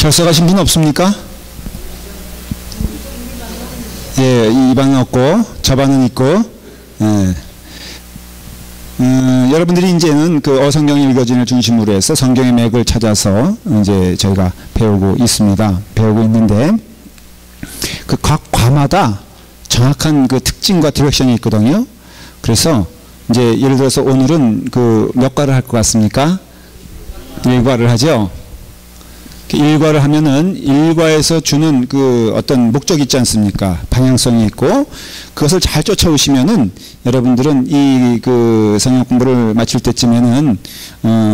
결석하신 분 없습니까? 예, 이 반은 없고 저 반은 있고. 예. 여러분들이 이제는 그 어성경 읽어진을 중심으로 해서 성경의 맥을 찾아서 이제 저희가 배우고 있습니다. 배우고 있는데 그 각 과마다 정확한 그 특징과 디렉션이 있거든요. 그래서 이제 예를 들어서 오늘은 그 몇 과를 할 것 같습니까? 1과를 하죠. 1과를 하면은 1과에서 주는 그 어떤 목적이 있지 않습니까? 방향성이 있고 그것을 잘 쫓아오시면은 여러분들은 이 그 성경 공부를 마칠 때쯤에는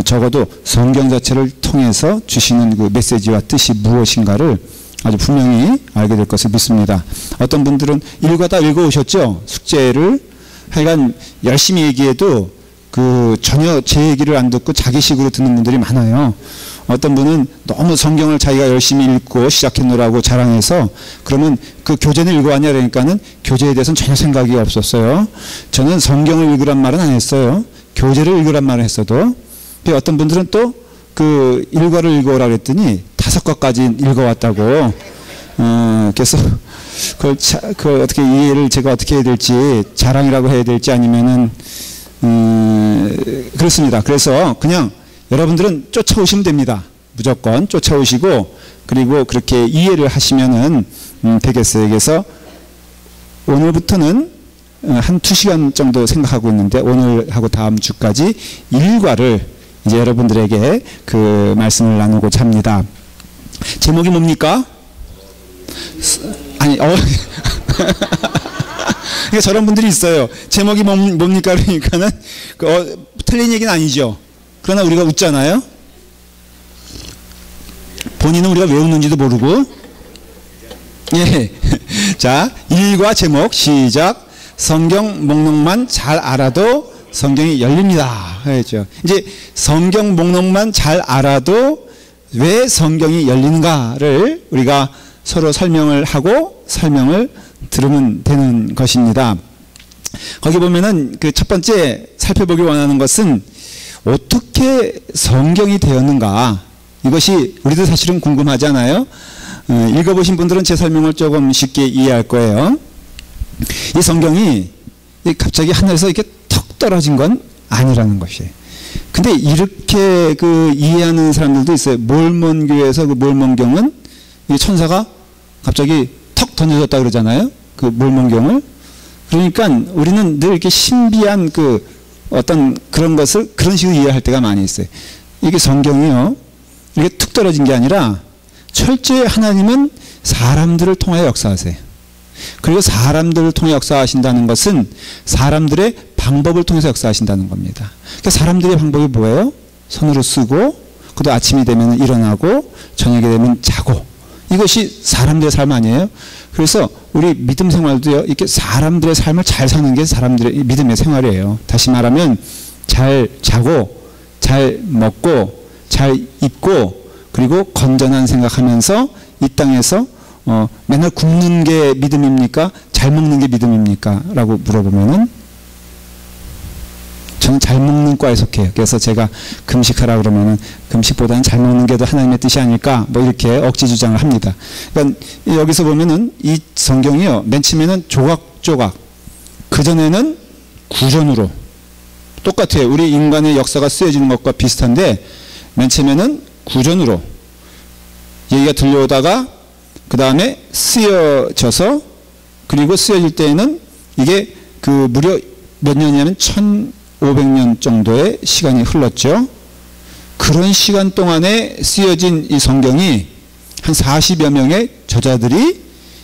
적어도 성경 자체를 통해서 주시는 그 메시지와 뜻이 무엇인가를 아주 분명히 알게 될 것을 믿습니다. 어떤 분들은 1과 다 읽어오셨죠? 숙제를 하여간 열심히 얘기해도 그 전혀 제 얘기를 안 듣고 자기식으로 듣는 분들이 많아요. 어떤 분은 너무 성경을 자기가 열심히 읽고 시작했노라고 자랑해서 그러면 그 교재는 읽어왔냐 그러니까는 교재에 대해서는 전혀 생각이 없었어요. 저는 성경을 읽으란 말은 안 했어요. 교재를 읽으란 말을 했어도. 어떤 분들은 또 그 1과를 읽어오라 그랬더니 5과까지 읽어왔다고. 그래서 그걸 어떻게 이해를 제가 어떻게 해야 될지 자랑이라고 해야 될지 아니면은 그렇습니다. 그래서 그냥 여러분들은 쫓아오시면 됩니다. 무조건 쫓아오시고 그리고 그렇게 이해를 하시면은 되겠어요. 그래서 오늘부터는 한 2시간 정도 생각하고 있는데 오늘하고 다음 주까지 1과를 이제 여러분들에게 그 말씀을 나누고자 합니다. 제목이 뭡니까? 아니 그러니까 저런 분들이 있어요. 제목이 뭡니까? 그러니까는 틀린 얘기는 아니죠. 그러나 우리가 웃잖아요. 본인은 우리가 왜 웃는지도 모르고. 예. 자, 1과 제목 시작. 성경 목록만 잘 알아도 성경이 열립니다. 그렇죠. 이제 성경 목록만 잘 알아도 왜 성경이 열리는가를 우리가 서로 설명을 하고 설명을 들으면 되는 것입니다. 거기 보면은 그 첫 번째 살펴보기 원하는 것은 어떻게 성경이 되었는가, 이것이 우리도 사실은 궁금하잖아요. 읽어보신 분들은 제 설명을 조금 쉽게 이해할 거예요. 이 성경이 갑자기 하늘에서 이렇게 턱 떨어진 건 아니라는 것이에요. 근데 이렇게 그 이해하는 사람들도 있어요. 몰몬교에서 그 몰몬경은 이 천사가 갑자기 턱 던져졌다 그러잖아요. 그 몰몬경을. 그러니까 우리는 늘 이렇게 신비한 그 어떤 그런 것을 그런 식으로 이해할 때가 많이 있어요. 이게 성경이요, 이게 툭 떨어진 게 아니라 철저히 하나님은 사람들을 통하여 역사하세요. 그리고 사람들을 통해 역사하신다는 것은 사람들의 방법을 통해서 역사하신다는 겁니다. 그러니까 사람들의 방법이 뭐예요? 손으로 쓰고, 그도 아침이 되면 일어나고, 저녁이 되면 자고. 이것이 사람들의 삶 아니에요? 그래서 우리 믿음 생활도요, 이렇게 사람들의 삶을 잘 사는 게 사람들의 믿음의 생활이에요. 다시 말하면 잘 자고, 잘 먹고, 잘 입고, 그리고 건전한 생각하면서 이 땅에서 맨날 굶는 게 믿음입니까? 잘 먹는 게 믿음입니까? 라고 물어보면은 저는 잘 먹는 과에 속해요. 그래서 제가 금식하라 그러면은 금식보다는 잘 먹는 게 더 하나님의 뜻이 아닐까? 뭐 이렇게 억지 주장을 합니다. 그러니까 여기서 보면은 이 성경이요, 맨 처음에는 조각조각, 그전에는 구전으로 똑같아요. 우리 인간의 역사가 쓰여지는 것과 비슷한데 맨 처음에는 구전으로 얘기가 들려오다가 그 다음에 쓰여져서, 그리고 쓰여질 때에는 이게 그 무려 몇 년이냐면 1500년 정도의 시간이 흘렀죠. 그런 시간 동안에 쓰여진 이 성경이 한 40여 명의 저자들이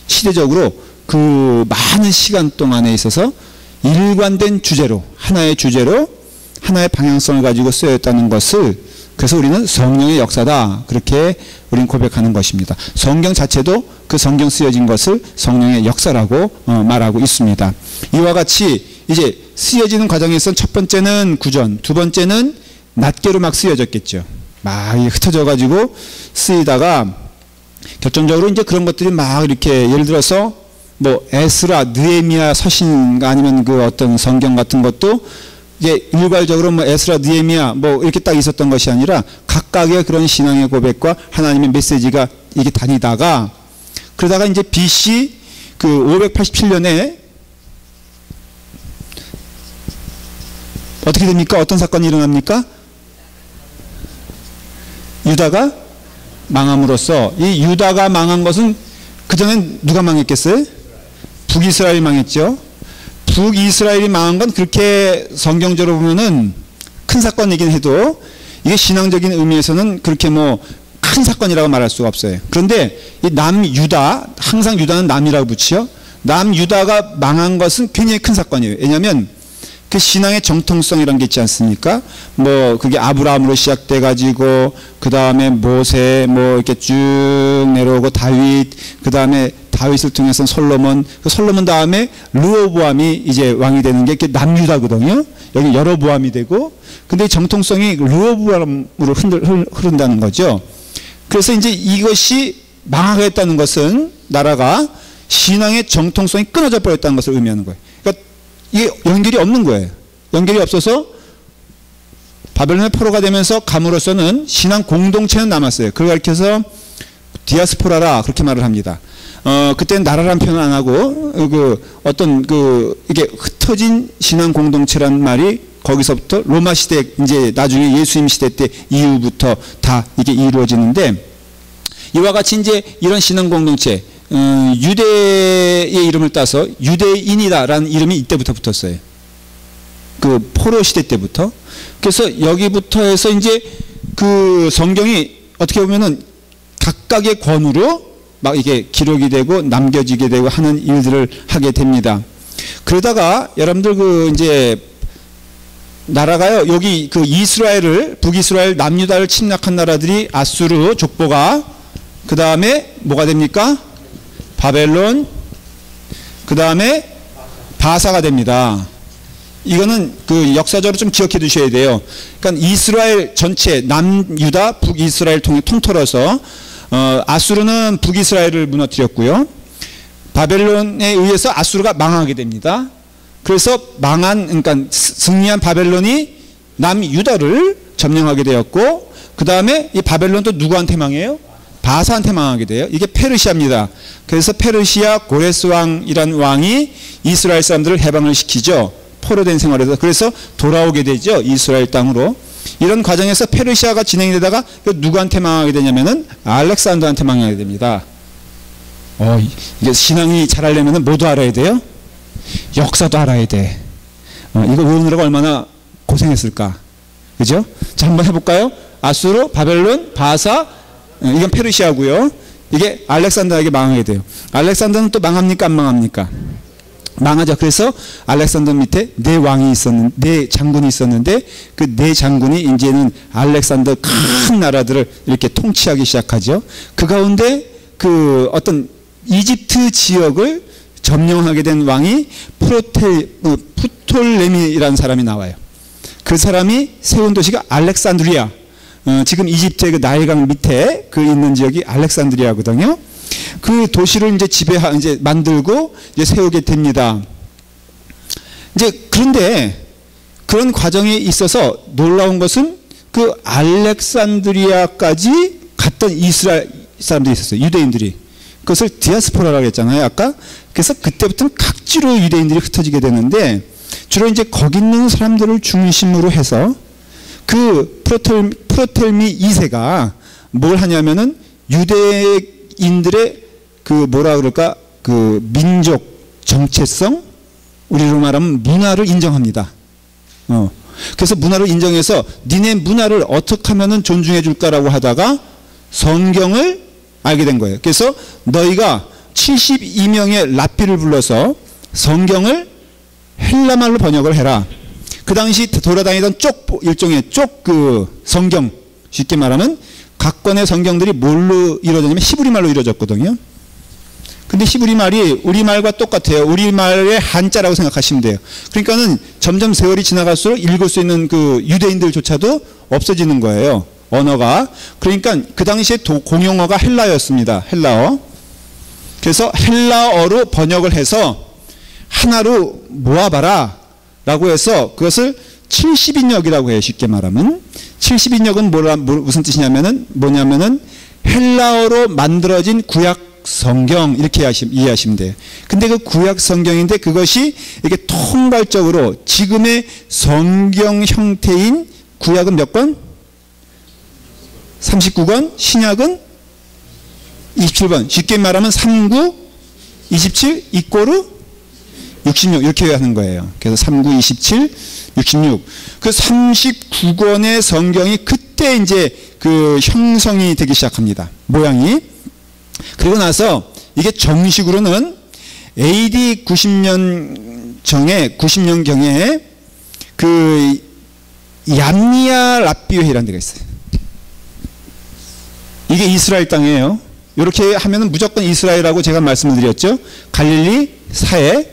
시대적으로 그 많은 시간 동안에 있어서 일관된 주제로, 하나의 주제로 하나의 방향성을 가지고 쓰여졌다는 것을, 그래서 우리는 성령의 역사다, 그렇게 우리는 고백하는 것입니다. 성경 자체도 그 성경 쓰여진 것을 성령의 역사라고 말하고 있습니다. 이와 같이 이제 쓰여지는 과정에서 첫 번째는 구전, 두 번째는 낱개로 막 쓰여졌겠죠. 막 흩어져 가지고 쓰이다가 결정적으로 이제 그런 것들이 막 이렇게, 예를 들어서 뭐 에스라, 느헤미야 서신, 아니면 그 어떤 성경 같은 것도 이게 일괄적으로 뭐 에스라, 느헤미야 뭐 이렇게 딱 있었던 것이 아니라 각각의 그런 신앙의 고백과 하나님의 메시지가 이게 다니다가 그러다가 이제 BC 그 587년에 어떻게 됩니까? 어떤 사건이 일어납니까? 유다가 망함으로써, 이 유다가 망한 것은 그전엔 누가 망했겠어요? 북이스라엘이 망했죠. 북이스라엘이 망한 건 그렇게 성경적으로 보면은 큰 사건이긴 해도 이게 신앙적인 의미에서는 그렇게 뭐 큰 사건이라고 말할 수가 없어요. 그런데 이 남유다, 항상 유다는 남이라고 붙이죠. 남유다가 망한 것은 굉장히 큰 사건이에요. 왜냐하면 그 신앙의 정통성이라는 게 있지 않습니까? 뭐 그게 아브라함으로 시작돼 가지고 그 다음에 모세 뭐 이렇게 쭉 내려오고 다윗, 그 다음에 다윗을 통해서 솔로몬, 그 솔로몬 다음에 르호보암이 이제 왕이 되는 게 이렇게 남유다거든요. 여기 여로보암이 되고, 근데 이 정통성이 르호보암으로 흐른다는 거죠. 그래서 이제 이것이 망하겠다는 것은 나라가 신앙의 정통성이 끊어져 버렸다는 것을 의미하는 거예요. 그러니까 이게 연결이 없는 거예요. 연결이 없어서 바벨론의 포로가 되면서 감으로써는 신앙 공동체는 남았어요. 그걸 가리켜서 디아스포라라 그렇게 말을 합니다. 그때는 나라란 표현 안 하고 어떤 이게 흩어진 신앙 공동체란 말이 거기서부터 로마 시대, 이제 나중에 예수님 시대 때 이후부터 다 이게 이루어지는데, 이와 같이 이제 이런 신앙 공동체, 유대의 이름을 따서 유대인이다라는 이름이 이때부터 붙었어요. 그 포로 시대 때부터. 그래서 여기부터 해서 이제 그 성경이 어떻게 보면은 각각의 권위로 막 이게 기록이 되고 남겨지게 되고 하는 일들을 하게 됩니다. 그러다가 여러분들 이제 나라가요, 여기 이스라엘을, 북이스라엘 남유다를 침략한 나라들이 아수르 족보가, 그 다음에 뭐가 됩니까? 바벨론, 그 다음에 바사가 됩니다. 이거는 역사적으로 좀 기억해 두셔야 돼요. 그러니까 이스라엘 전체, 남유다, 북이스라엘 통틀어서, 아수르는 북이스라엘을 무너뜨렸고요. 바벨론에 의해서 아수르가 망하게 됩니다. 그래서 그러니까 승리한 바벨론이 남유다를 점령하게 되었고, 그 다음에 이 바벨론도 누구한테 망해요? 바사한테 망하게 돼요. 이게 페르시아입니다. 그래서 페르시아 고레스 왕이란 왕이 이스라엘 사람들을 해방을 시키죠. 포로된 생활에서. 그래서 돌아오게 되죠. 이스라엘 땅으로. 이런 과정에서 페르시아가 진행이 되다가 누구한테 망하게 되냐면은 알렉산더한테 망하게 됩니다. 이게 신앙이 잘하려면 뭐도 알아야 돼요? 역사도 알아야 돼. 이거 외우느라고 얼마나 고생했을까. 그죠? 자, 한번 해볼까요? 아수르, 바벨론, 바사, 이건 페르시아고요. 이게 알렉산더에게 망하게 돼요. 알렉산더는 또 망합니까? 안 망합니까? 망하죠. 그래서 알렉산더 밑에 네 왕이 있었는데, 네 장군이 있었는데, 그 네 장군이 이제는 알렉산더 큰 나라들을 이렇게 통치하기 시작하죠. 그 가운데 어떤 이집트 지역을 점령하게 된 왕이 프톨레미라는 사람이 나와요. 그 사람이 세운 도시가 알렉산드리아. 지금 이집트의 그 나일강 밑에 있는 지역이 알렉산드리아거든요. 그 도시를 이제 만들고 이제 세우게 됩니다. 그런데 그런 과정에 있어서 놀라운 것은 그 알렉산드리아까지 갔던 이스라엘 사람들이 있었어요. 유대인들이. 그것을 디아스포라라고 했잖아요, 아까. 그래서 그때부터는 각지로 유대인들이 흩어지게 되는데, 주로 이제 거기 있는 사람들을 중심으로 해서 그 프로텔미 2세가 뭘 하냐면은 유대인들의 민족 정체성, 우리로 말하면 문화를 인정합니다. 그래서 문화를 인정해서 니네 문화를 어떻게 하면은 존중해 줄까라고 하다가 성경을 알게 된 거예요. 그래서 너희가 72명의 랍비를 불러서 성경을 헬라말로 번역을 해라. 그 당시 돌아다니던 일종의 성경, 쉽게 말하면 각 권의 성경들이 뭘로 이루어졌냐면 히브리말로 이루어졌거든요. 근데 히브리말이 우리말과 똑같아요. 우리말의 한자라고 생각하시면 돼요. 그러니까는 점점 세월이 지나갈수록 읽을 수 있는 유대인들조차도 없어지는 거예요. 언어가. 그러니까 그 당시에 공용어가 헬라어였습니다. 헬라어. 그래서 헬라어로 번역을 해서 하나로 모아봐라 라고 해서 그것을 70인역이라고 해요. 쉽게 말하면 70인역은 무슨 뜻이냐면은 헬라어로 만들어진 구약 성경 이렇게 이해하시면 돼요. 근데 그 구약 성경인데 그것이 이게 통괄적으로 지금의 성경 형태인 구약은 몇 권? 39권, 신약은 27권. 쉽게 말하면 39, 27, 이꼬르 66 이렇게 하는 거예요. 그래서 39, 27, 66. 그 39권의 성경이 그때 이제 그 형성이 되기 시작합니다. 모양이. 그리고 나서 이게 정식으로는 AD 90년경에 그 얌니아 랍비회라는 데가 있어요. 이게 이스라엘 땅이에요. 이렇게 하면은 무조건 이스라엘이라고 제가 말씀을 드렸죠. 갈릴리 사해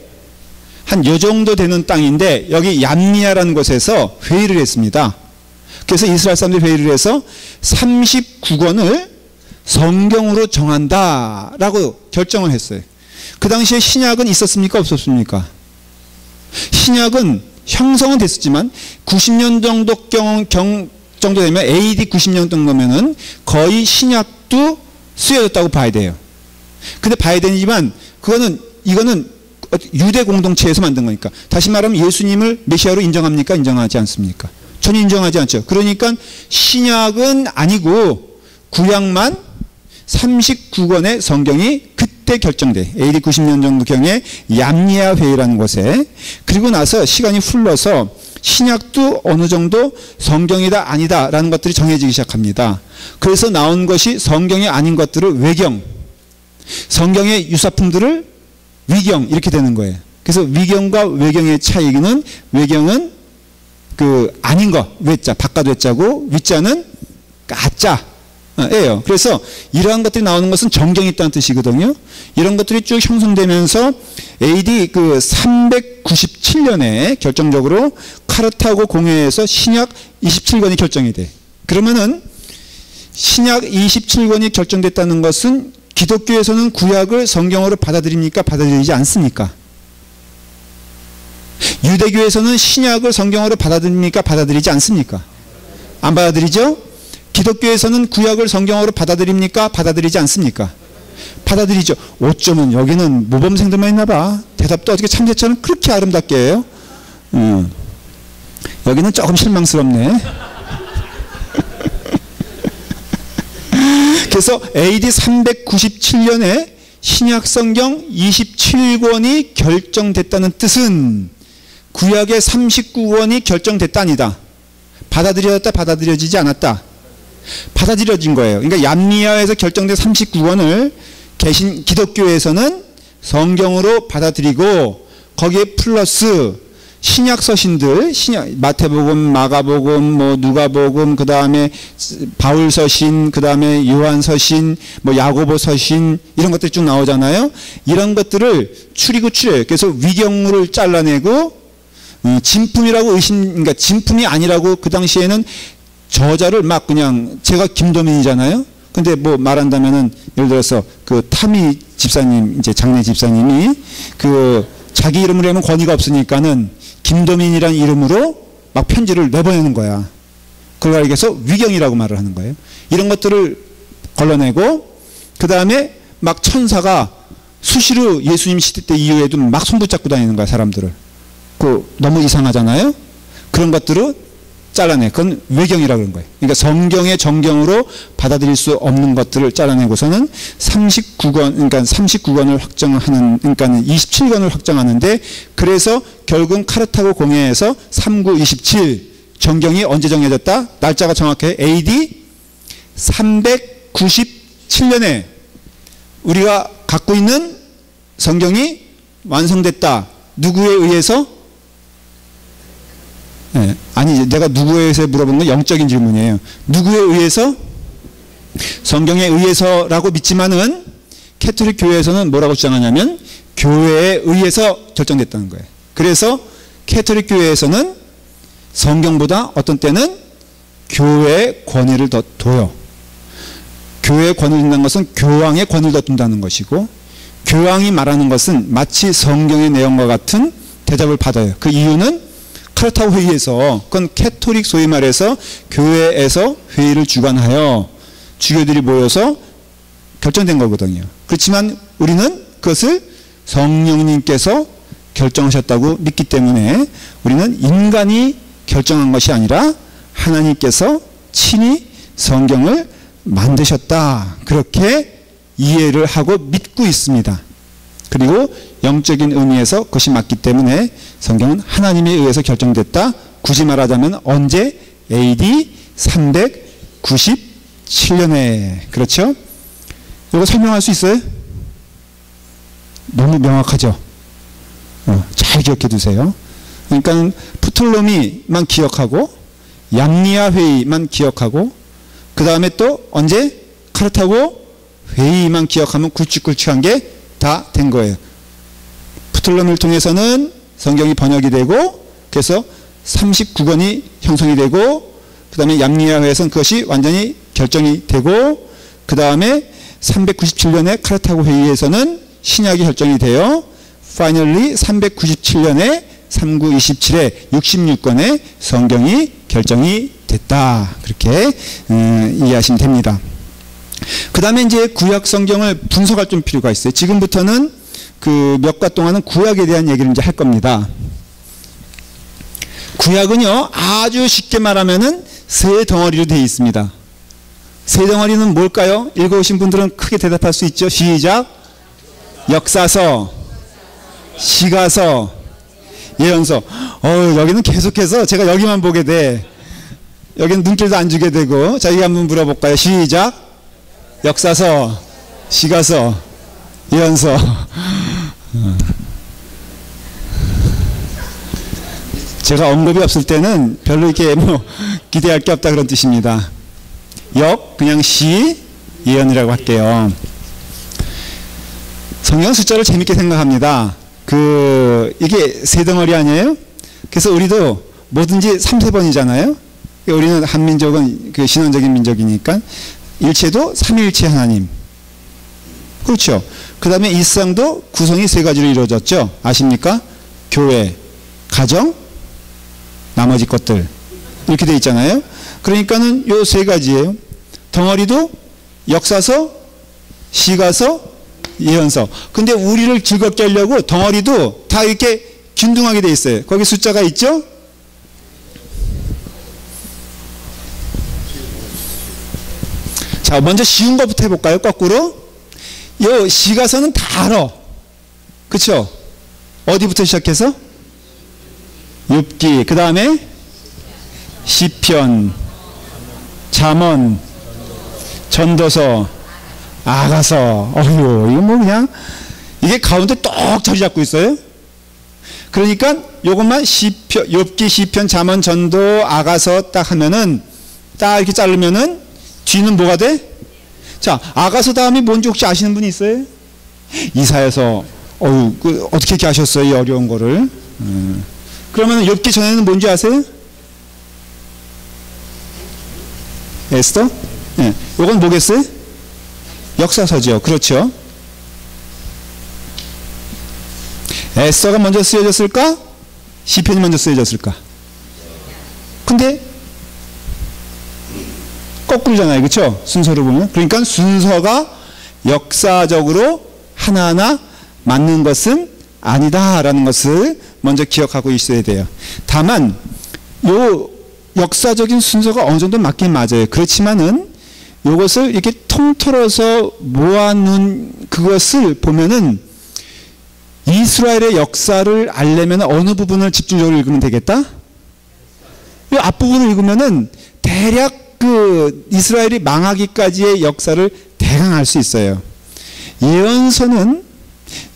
한 요 정도 되는 땅인데 여기 얌니아라는 곳에서 회의를 했습니다. 그래서 이스라엘 사람들이 회의를 해서 39권을 성경으로 정한다라고 결정을 했어요. 그 당시에 신약은 있었습니까? 없었습니까? 신약은 형성은 됐었지만 90년 정도 되면 AD 90년 정도면은 거의 신약도 쓰여졌다고 봐야 돼요. 근데 봐야 되지만 이거는 유대 공동체에서 만든 거니까. 다시 말하면 예수님을 메시아로 인정합니까? 인정하지 않습니까? 전혀 인정하지 않죠. 그러니까 신약은 아니고 구약만 39권의 성경이 그때 결정돼. AD 90년 정도경에 얌니아 회의라는 곳에. 그리고 나서 시간이 흘러서 신약도 어느 정도 성경이다 아니다 라는 것들이 정해지기 시작합니다. 그래서 나온 것이 성경이 아닌 것들을 외경, 성경의 유사품들을 위경 이렇게 되는 거예요. 그래서 위경과 외경의 차이는 외경은 그 아닌 거 외자 바깥 외자고 위자는 가짜예요. 그래서 이러한 것들이 나오는 것은 정경이 있다는 뜻이거든요. 이런 것들이 쭉 형성되면서 AD 그 397년에 결정적으로 카르타고 공회에서 신약 27권이 결정이 돼. 그러면은 신약 27권이 결정됐다는 것은 기독교에서는 구약을 성경으로 받아들입니까? 받아들이지 않습니까? 유대교에서는 신약을 성경으로 받아들입니까? 받아들이지 않습니까? 안 받아들이죠? 기독교에서는 구약을 성경으로 받아들입니까? 받아들이지 않습니까? 받아들이죠. 어쩌면 여기는 모범생들만 있나 봐. 대답도 어떻게 참새처럼 그렇게 아름답게 해요? 여기는 조금 실망스럽네. 그래서 AD 397년에 신약 성경 27권이 결정됐다는 뜻은 구약의 39권이 결정됐다니다. 받아들여졌다, 받아들여지지 않았다. 받아들여진 거예요. 그러니까 얌니아에서 결정된 39권을 기독교에서는 성경으로 받아들이고 거기에 플러스 신약 서신들, 마태복음, 마가복음, 뭐 누가복음, 그 다음에 바울 서신, 그 다음에 요한 서신, 뭐 야고보 서신 이런 것들이 쭉 나오잖아요. 이런 것들을 추리고 추려요. 그래서 위경물을 잘라내고 진품이라고 그러니까 진품이 아니라고 그 당시에는 저자를 막 그냥 제가 김도민이잖아요. 근데 뭐 말한다면은 예를 들어서 그 타미 집사님 이제 장례 집사님이 그 자기 이름으로 하면 권위가 없으니까는 김도민이라는 이름으로 막 편지를 내보내는 거야. 그걸 알기 위해서 위경이라고 말을 하는 거예요. 이런 것들을 걸러내고 그 다음에 막 천사가 수시로 예수님 시대 때 이후에도 막 손붙잡고 다니는 거야 사람들을. 그 너무 이상하잖아요. 그런 것들을 잘라내. 그건 외경이라고 그런 거예요. 그러니까 성경의 정경으로 받아들일 수 없는 것들을 잘라내고서는 39권을 확정하는, 그러니까 27권을 확정하는데, 그래서 결국 카르타고 공회에서 3927 정경이 언제 정해졌다? 날짜가 정확해. AD 397년에 우리가 갖고 있는 성경이 완성됐다. 누구에 의해서? 네. 아니 내가 누구에 의해서 물어본 건 영적인 질문이에요. 누구에 의해서? 성경에 의해서라고 믿지만은 캐톨릭 교회에서는 뭐라고 주장하냐면 교회에 의해서 결정됐다는 거예요. 그래서 캐톨릭 교회에서는 성경보다 어떤 때는 교회의 권위를 더 둬요. 교회의 권위를 둔다는 것은 교황의 권위를 더 둔다는 것이고, 교황이 말하는 것은 마치 성경의 내용과 같은 대답을 받아요. 그 이유는 카르타고 회의에서, 그건 캐톨릭 소위 말해서 교회에서 회의를 주관하여 주교들이 모여서 결정된 거거든요. 그렇지만 우리는 그것을 성령님께서 결정하셨다고 믿기 때문에 우리는 인간이 결정한 것이 아니라 하나님께서 친히 성경을 만드셨다. 그렇게 이해를 하고 믿고 있습니다. 그리고 영적인 의미에서 그것이 맞기 때문에 성경은 하나님에 의해서 결정됐다. 굳이 말하자면 언제? AD 397년에. 그렇죠? 이거 설명할 수 있어요? 너무 명확하죠? 잘 기억해 두세요. 그러니까 프톨로미만 기억하고 얌리아 회의만 기억하고 그 다음에 또 언제? 카르타고 회의만 기억하면 굵직굵직한 게 다 된 거예요. 프톨로미를 통해서는 성경이 번역이 되고 그래서 39권이 형성이 되고 그 다음에 얌리아 회에서는 그것이 완전히 결정이 되고 그 다음에 397년에 카르타고 회의에서는 신약이 결정이 되어 finally 397년에 3927에 66권의 성경이 결정이 됐다. 그렇게 이해하시면 됩니다. 그 다음에 이제 구약 성경을 분석할 좀 필요가 있어요. 지금부터는 그 몇 과 동안은 구약에 대한 얘기를 이제 할 겁니다. 구약은요, 아주 쉽게 말하면은 세 덩어리로 되어 있습니다. 세 덩어리는 뭘까요? 읽어오신 분들은 크게 대답할 수 있죠. 시작. 역사서, 시가서, 예언서. 여기는 계속해서 제가 여기만 보게 돼. 여기는 눈길도 안 주게 되고. 자, 이거 한번 물어볼까요? 시작. 역사서, 시가서, 예언서. 제가 언급이 없을 때는 별로 이렇게 뭐 기대할 게 없다 그런 뜻입니다. 그냥 시, 예언이라고 할게요. 성경 숫자를 재밌게 생각합니다. 이게 세 덩어리 아니에요? 그래서 우리도 뭐든지 3, 3번이잖아요. 우리는 한민족은 그 신앙적인 민족이니까 일체도 삼위일체 하나님. 그렇죠. 그 다음에 이 세상도 구성이 세 가지로 이루어졌죠. 아십니까? 교회, 가정, 나머지 것들. 이렇게 되어 있잖아요. 그러니까는 요 세 가지예요. 덩어리도 역사서, 시가서, 예언서. 근데 우리를 즐겁게 하려고 덩어리도 다 이렇게 균등하게 되어 있어요. 거기 숫자가 있죠? 자, 먼저 쉬운 것부터 해볼까요? 거꾸로. 요 시가서는 다 알아. 그쵸? 어디부터 시작해서? 욥기, 그 다음에 시편, 잠언, 전도서, 아가서. 이거 뭐 그냥 이게 가운데 똑 자리 잡고 있어요. 그러니까 요것만 시편, 욥기, 시편, 잠언, 전도, 아가서 딱 하면은 딱 이렇게 자르면은 뒤는 뭐가 돼? 자, 아가서 다음이 뭔지 혹시 아시는 분이 있어요? 이사야서. 어떻게 이렇게 아셨어요? 이 어려운 거를. 그러면 욥기 전에는 뭔지 아세요? 에스더? 네. 요건 뭐겠어요? 역사서죠. 그렇죠. 에스더가 먼저 쓰여졌을까? 시편이 먼저 쓰여졌을까? 근데 거꾸로잖아요. 그렇죠? 순서로 보면. 그러니까 순서가 역사적으로 하나하나 맞는 것은 아니다라는 것을 먼저 기억하고 있어야 돼요. 다만 요 역사적인 순서가 어느 정도 맞긴 맞아요. 그렇지만은 요것을 이렇게 통틀어서 모아놓은 그것을 보면은 이스라엘의 역사를 알려면 어느 부분을 집중적으로 읽으면 되겠다? 이 앞부분을 읽으면은 대략 그 이스라엘이 망하기까지의 역사를 대강 알 수 있어요. 예언서는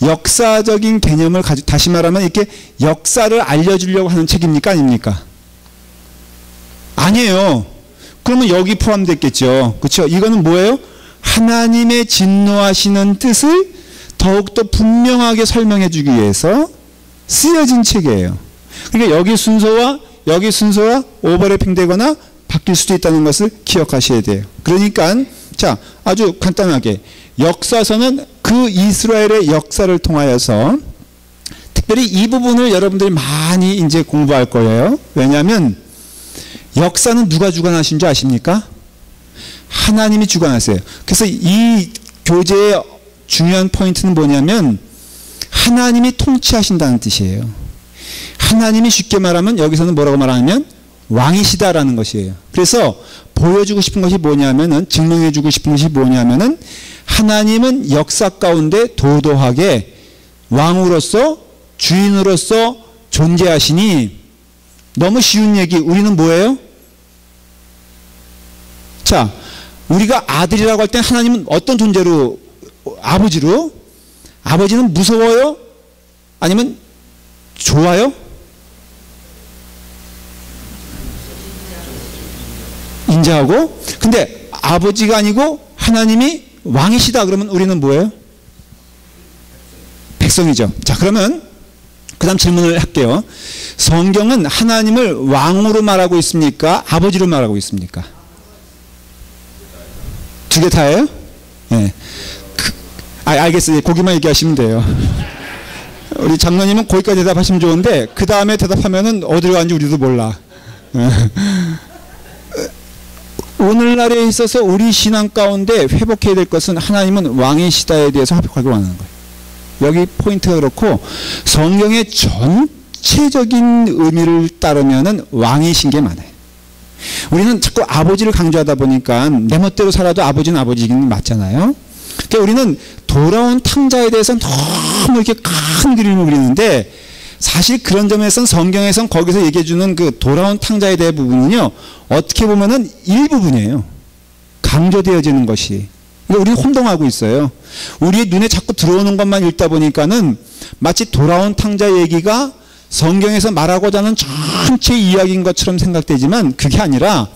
역사적인 개념을 가지고, 다시 말하면 이렇게 역사를 알려주려고 하는 책입니까? 아닙니까? 아니에요. 그러면 여기 포함됐겠죠. 그렇죠? 이거는 뭐예요? 하나님의 진노하시는 뜻을 더욱더 분명하게 설명해 주기 위해서 쓰여진 책이에요. 그러니까 여기 순서와 오버래핑 되거나 바뀔 수도 있다는 것을 기억하셔야 돼요. 그러니까 자, 아주 간단하게 역사서는 그 이스라엘의 역사를 통하여서 특별히 이 부분을 여러분들이 많이 이제 공부할 거예요. 왜냐하면 역사는 누가 주관하신 줄 아십니까? 하나님이 주관하세요. 그래서 이 교제의 중요한 포인트는 뭐냐면 하나님이 통치하신다는 뜻이에요. 하나님이 쉽게 말하면 여기서는 뭐라고 말하냐면 왕이시다라는 것이에요. 그래서 보여주고 싶은 것이 뭐냐면은, 증명해주고 싶은 것이 뭐냐면은, 하나님은 역사 가운데 도도하게 왕으로서, 주인으로서 존재하시니, 너무 쉬운 얘기, 우리는 뭐예요? 자, 우리가 아들이라고 할 때 하나님은 어떤 존재로, 아버지로? 아버지는 무서워요? 아니면 좋아요? 인자하고. 근데 아버지가 아니고 하나님이 왕이시다 그러면 우리는 뭐예요? 백성이죠. 자, 그러면 그 다음 질문을 할게요. 성경은 하나님을 왕으로 말하고 있습니까? 아버지로 말하고 있습니까? 두 개 다예요? 네. 알겠어요. 거기만 얘기하시면 돼요. 우리 장로님은 거기까지 대답하시면 좋은데 그 다음에 대답하면은 어디로 가는지 우리도 몰라. 오늘날에 있어서 우리 신앙 가운데 회복해야 될 것은 하나님은 왕이시다에 대해서 회복하기 원하는 거예요. 여기 포인트가 그렇고, 성경의 전체적인 의미를 따르면은 왕이신 게 많아요. 우리는 자꾸 아버지를 강조하다 보니까 내 멋대로 살아도 아버지는 아버지긴 맞잖아요. 그러니까 우리는 돌아온 탕자에 대해서는 너무 이렇게 큰 그림을 그리는데, 사실 그런 점에서는 성경에서는 거기서 얘기해주는 그 돌아온 탕자에 대한 부분은요, 어떻게 보면은 일부분이에요. 강조되어지는 것이. 그러니까 우리는 혼동하고 있어요. 우리의 눈에 자꾸 들어오는 것만 읽다 보니까는 마치 돌아온 탕자 얘기가 성경에서 말하고자 하는 전체 이야기인 것처럼 생각되지만 그게 아니라,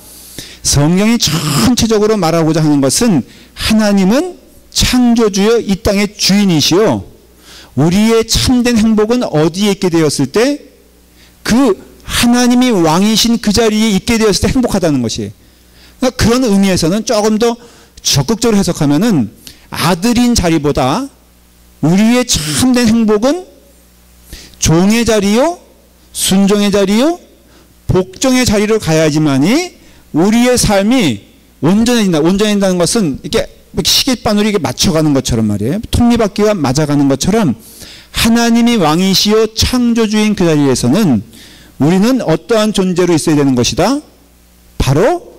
성경이 전체적으로 말하고자 하는 것은 하나님은 창조주여 이 땅의 주인이시요, 우리의 참된 행복은 어디에 있게 되었을 때, 그 하나님이 왕이신 그 자리에 있게 되었을 때 행복하다는 것이에요. 그러니까 그런 의미에서는 조금 더 적극적으로 해석하면은, 아들인 자리보다 우리의 참된 행복은 종의 자리요, 순종의 자리요, 복종의 자리로 가야지만이 우리의 삶이 온전해진다. 온전해진다는 것은 이렇게 시계바늘이 이게 맞춰가는 것처럼 말이에요. 톱니바퀴가 맞아가는 것처럼 하나님이 왕이시요 창조주인 그 자리에서는 우리는 어떠한 존재로 있어야 되는 것이다? 바로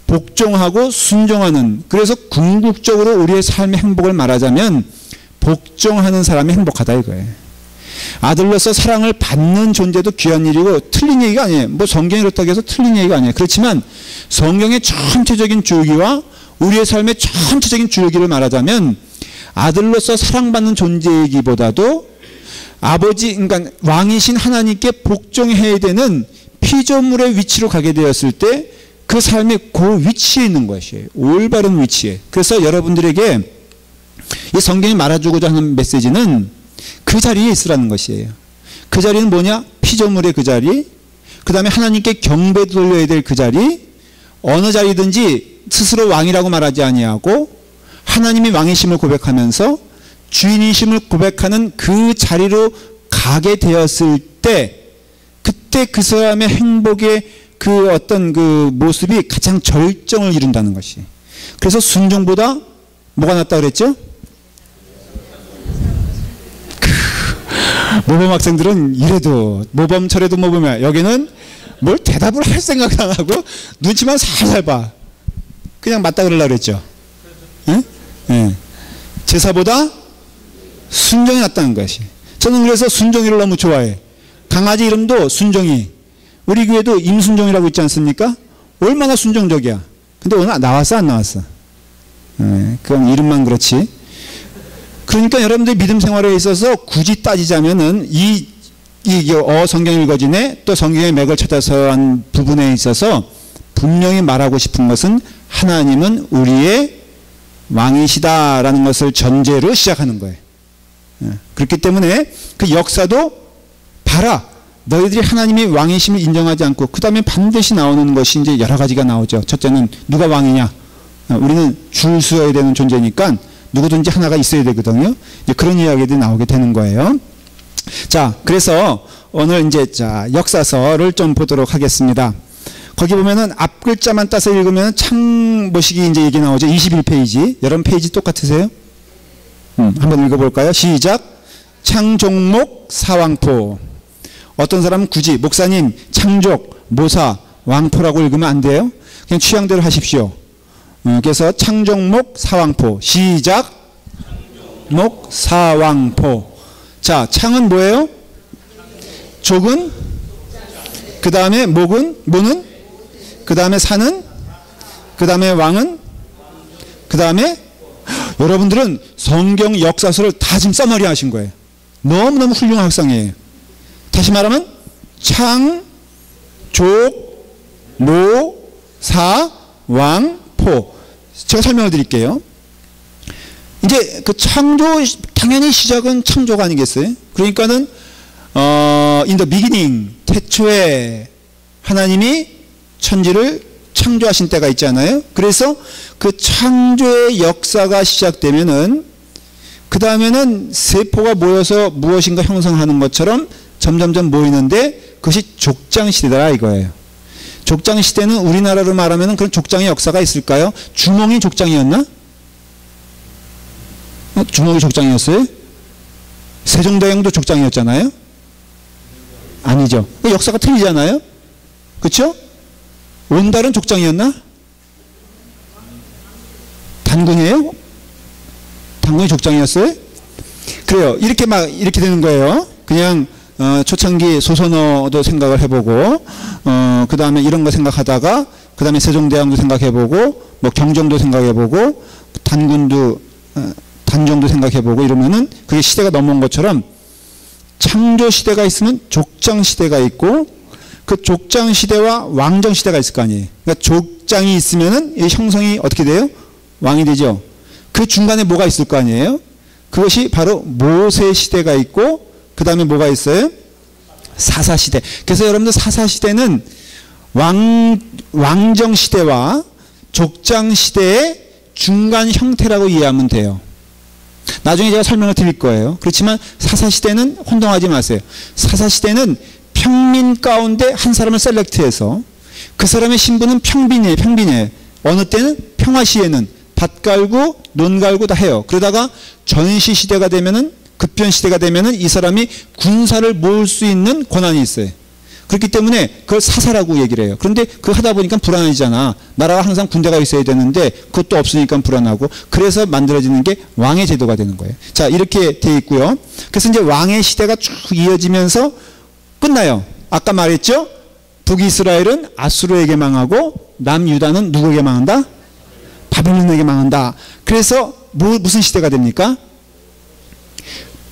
복종하고 순종하는, 그래서 궁극적으로 우리의 삶의 행복을 말하자면 복종하는 사람이 행복하다 이거예요. 아들로서 사랑을 받는 존재도 귀한 일이고 틀린 얘기가 아니에요. 뭐 성경이 그렇다고 해서 틀린 얘기가 아니에요. 그렇지만 성경의 전체적인 주기와 우리의 삶의 전체적인 주기를 말하자면, 아들로서 사랑받는 존재이기보다도 아버지, 그러니까 왕이신 하나님께 복종해야 되는 피조물의 위치로 가게 되었을 때 그 삶이 그 위치에 있는 것이에요. 올바른 위치에. 그래서 여러분들에게 이 성경이 말해주고자 하는 메시지는 그 자리에 있으라는 것이에요. 그 자리는 뭐냐? 피조물의 그 자리, 그 다음에 하나님께 경배 돌려야 될 그 자리, 어느 자리든지 스스로 왕이라고 말하지 아니하고 하나님이 왕이심을 고백하면서 주인이심을 고백하는 그 자리로 가게 되었을 때, 그때 그 사람의 행복의 그 어떤 그 모습이 가장 절정을 이룬다는 것이. 그래서 순종보다 뭐가 낫다 그랬죠? 모범 학생들은 이래도 모범 저래도 모범이야. 여기는 뭘 대답을 할 생각도 안 하고 눈치만 살살 봐. 그냥 맞다 그러려고 그랬죠. 예? 예. 제사보다 순종이 낫다는 것이. 저는 그래서 순종이를 너무 좋아해. 강아지 이름도 순종이. 우리 교회도 임순종이라고 있지 않습니까? 얼마나 순종적이야. 근데 오늘 나왔어 안 나왔어? 예, 그건 이름만 그렇지. 그러니까 여러분들 믿음 생활에 있어서 굳이 따지자면은 이 성경 읽어지네, 또 성경의 맥을 찾아서 한 부분에 있어서 분명히 말하고 싶은 것은 하나님은 우리의 왕이시다라는 것을 전제로 시작하는 거예요. 예, 그렇기 때문에 그 역사도 봐라. 너희들이 하나님이 왕이심을 인정하지 않고, 그 다음에 반드시 나오는 것이 이제 여러 가지가 나오죠. 첫째는 누가 왕이냐? 우리는 줄 서야 되는 존재니까 누구든지 하나가 있어야 되거든요. 이제 그런 이야기들이 나오게 되는 거예요. 자, 그래서 오늘 이제 역사서를 좀 보도록 하겠습니다. 거기 보면은 앞 글자만 따서 읽으면 창보시기 이제 얘기 나오죠. 21페이지. 여러분 페이지 똑같으세요? 한번 읽어볼까요? 시작. 창종목 사왕포. 어떤 사람은 굳이 목사님 창족, 모사, 왕포라고 읽으면 안 돼요. 그냥 취향대로 하십시오. 그래서 창종목 사왕포. 시작. 목 사왕포. 자, 창은 뭐예요? 족은? 그 다음에 목은? 모는? 그 다음에 산은? 그 다음에 왕은? 그 다음에 여러분들은 성경 역사서를 다 지금 써머리 하신 거예요. 너무너무 훌륭한 학생이에요. 다시 말하면 창, 족, 모, 사, 왕, 포. 제가 설명을 드릴게요. 이제 그 창조, 당연히 시작은 창조가 아니겠어요? 그러니까는 in the beginning, 태초에 하나님이 천지를 창조하신 때가 있잖아요. 그래서 그 창조의 역사가 시작되면은 그 다음에는 세포가 모여서 무엇인가 형성하는 것처럼 점점점 모이는데 그것이 족장시대다 이거예요. 족장시대는 우리나라로 말하면 그런 족장의 역사가 있을까요? 주몽이 족장이었나? 주몽이 족장이었어요? 세종대왕도 족장이었잖아요? 아니죠. 역사가 틀리잖아요? 그쵸? 온달은 족장이었나? 단군이에요? 단군이 족장이었어요? 그래요. 이렇게 되는 거예요. 그냥 초창기 소선어도 생각을 해보고 그 다음에 이런 거 생각하다가 그 다음에 세종대왕도 생각해보고 뭐 경정도 생각해보고 단군도 단종도 생각해보고 이러면은 그게 시대가 넘어온 것처럼 창조시대가 있으면 족장시대가 있고 그 족장시대와 왕정시대가 있을 거 아니에요. 그러니까 족장이 있으면은 이 형성이 어떻게 돼요? 왕이 되죠. 그 중간에 뭐가 있을 거 아니에요? 그것이 바로 모세시대가 있고 그 다음에 뭐가 있어요? 사사시대. 그래서 여러분들 사사시대는 왕정시대와 족장시대의 중간 형태라고 이해하면 돼요. 나중에 제가 설명을 드릴 거예요. 그렇지만 사사시대는 혼동하지 마세요. 사사시대는 평민 가운데 한 사람을 셀렉트해서 그 사람의 신분은 평빈이에요. 평빈이에요. 어느 때는 평화시에는 밭 갈고 논 갈고 다 해요. 그러다가 전시시대가 되면은 급변시대가 되면은 이 사람이 군사를 모을 수 있는 권한이 있어요. 그렇기 때문에 그걸 사사라고 얘기를 해요. 그런데 그거 하다 보니까 불안해지잖아. 나라가 항상 군대가 있어야 되는데 그것도 없으니까 불안하고 그래서 만들어지는 게 왕의 제도가 되는 거예요. 자, 이렇게 돼 있고요. 그래서 이제 왕의 시대가 쭉 이어지면서 끝나요. 아까 말했죠? 북이스라엘은 아수르에게 망하고 남유다는 누구에게 망한다? 바벨론에게 망한다. 그래서 무슨 시대가 됩니까?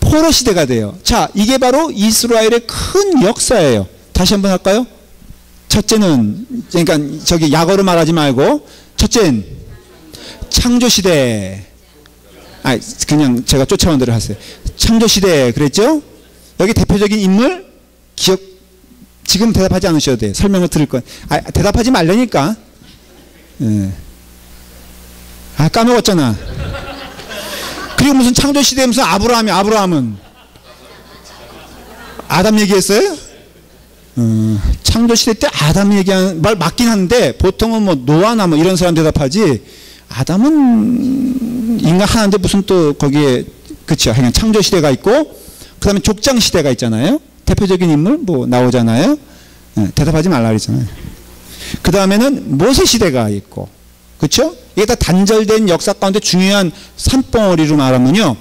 포로 시대가 돼요. 자, 이게 바로 이스라엘의 큰 역사예요. 다시 한번 할까요? 첫째는, 그러니까 저기 약어로 말하지 말고, 첫째는 창조시대. 그냥 제가 쫓아온 대로 하세요. 창조시대, 그랬죠? 여기 대표적인 인물, 지금 대답하지 않으셔도 돼요. 설명을 드릴 건. 대답하지 말라니까. 예. 까먹었잖아. 그리고 무슨 창조시대에 무슨 아브라함은? 아담 얘기했어요? 창조시대 때 아담 얘기하는 말 맞긴 한데 보통은 뭐 노아나 뭐 이런 사람 대답하지 아담은 인간 하나인데 무슨 또 거기에 그쵸 그냥 창조시대가 있고 그 다음에 족장시대가 있잖아요. 대표적인 인물 뭐 나오잖아요. 대답하지 말라 그랬잖아요. 그 다음에는 모세시대가 있고 그쵸? 이게 다 단절된 역사 가운데 중요한 산봉우리로 말하면요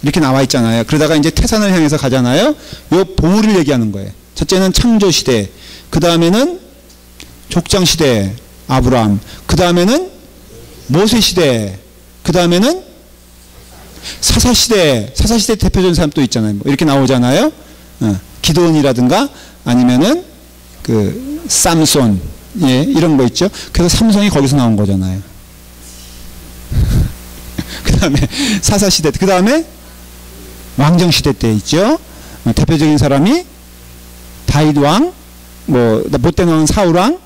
이렇게 나와 있잖아요. 그러다가 이제 태산을 향해서 가잖아요. 요 봉우리를 얘기하는 거예요. 첫째는 창조시대, 그 다음에는 족장시대, 아브라함, 그 다음에는 모세시대, 그 다음에는 사사시대, 사사시대 대표적인 사람 또 있잖아요. 뭐 이렇게 나오잖아요. 기드온이라든가 아니면은 그 삼손, 예, 이런 거 있죠. 그래서 삼손이 거기서 나온 거잖아요. 그 다음에 사사시대, 그 다음에 왕정시대 때 있죠. 대표적인 사람이 다윗 왕, 뭐 못된 왕은 사울 왕,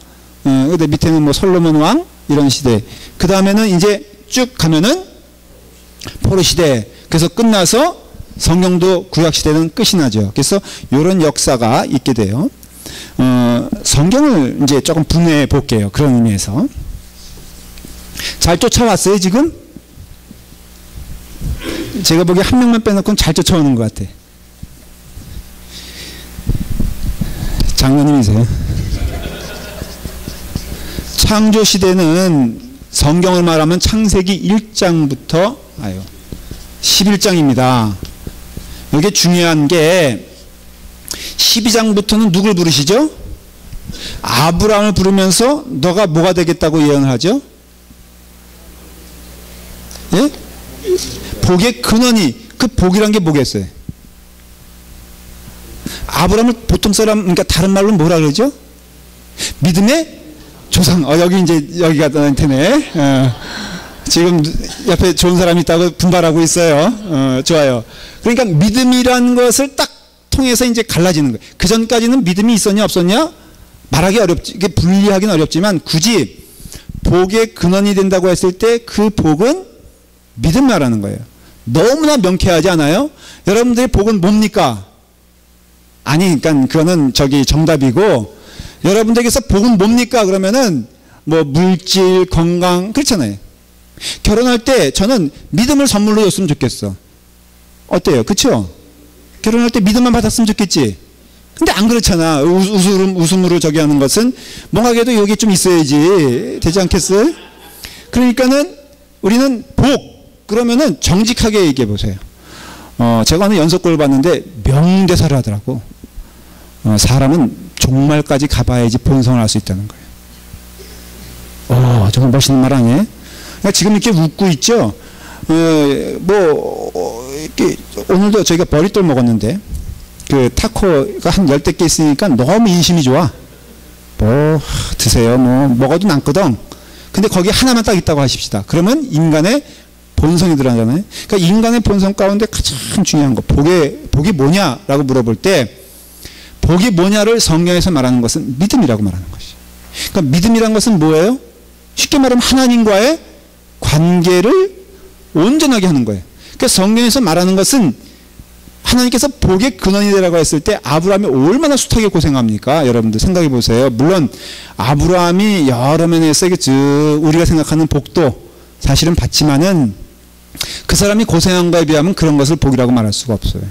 근데 밑에는 뭐 솔로몬 왕 이런 시대. 그 다음에는 이제 쭉 가면은 포로 시대. 그래서 끝나서 성경도 구약 시대는 끝이 나죠. 그래서 이런 역사가 있게 돼요. 성경을 이제 조금 분해해 볼게요. 그런 의미에서. 잘 쫓아왔어요, 지금? 제가 보기에 한 명만 빼놓고는 잘 쫓아오는 것 같아. 장로님이세요. 창조 시대는 성경을 말하면 창세기 1장부터 11장입니다. 여기 중요한 게 12장부터는 누굴 부르시죠? 아브라함을 부르면서 너가 뭐가 되겠다고 예언을 하죠? 예? 복의 근원이, 그 복이란 게 뭐겠어요? 아브라함을 보통 사람, 그러니까 다른 말로 뭐라 그러죠? 믿음의 조상. 여기 이제 여기가 나한테네. 지금 옆에 좋은 사람이 있다고 분발하고 있어요. 좋아요. 그러니까 믿음이란 것을 딱 통해서 이제 갈라지는 거예요. 그 전까지는 믿음이 있었냐 없었냐 말하기 어렵지, 이게 분리하기는 어렵지만 굳이 복의 근원이 된다고 했을 때 그 복은 믿음 말하는 거예요. 너무나 명쾌하지 않아요? 여러분들의 복은 뭡니까? 아니, 그러니까 그거는 저기 정답이고, 여러분들에게서 복은 뭡니까? 그러면은 뭐 물질, 건강, 그렇잖아요. 결혼할 때 저는 믿음을 선물로 줬으면 좋겠어. 어때요? 그쵸? 결혼할 때 믿음만 받았으면 좋겠지. 근데 안 그렇잖아. 웃음으로 저기 하는 것은 뭔가 그래도 여기 좀 있어야지 되지 않겠어요? 그러니까는 우리는 복 그러면은 정직하게 얘기해 보세요. 제가 어느 연속글을 봤는데 명대사를 하더라고. 사람은 종말까지 가봐야지 본성을 알 수 있다는 거예요. 정말 멋있는 말 아니에요? 그러니까 지금 이렇게 웃고 있죠. 이렇게 오늘도 저희가 버리돌 먹었는데 그 타코가 한 10개 있으니까 너무 인심이 좋아. 뭐 드세요. 뭐 먹어도 남거든. 근데 거기 하나만 딱 있다고 하십시다. 그러면 인간의 본성이 들어가잖아요. 그러니까 인간의 본성 가운데 가장 중요한 거, 복이 뭐냐라고 물어볼 때 복이 뭐냐를 성경에서 말하는 것은 믿음이라고 말하는 것이죠. 그러니까 믿음이란 것은 뭐예요? 쉽게 말하면 하나님과의 관계를 온전하게 하는 거예요. 그러니까 성경에서 말하는 것은 하나님께서 복의 근원이 되라고 했을 때 아브라함이 얼마나 숱하게 고생합니까? 여러분들 생각해 보세요. 물론 아브라함이 여러 면에서 우리가 생각하는 복도 사실은 받지만은 그 사람이 고생한 거에 비하면 그런 것을 복이라고 말할 수가 없어요.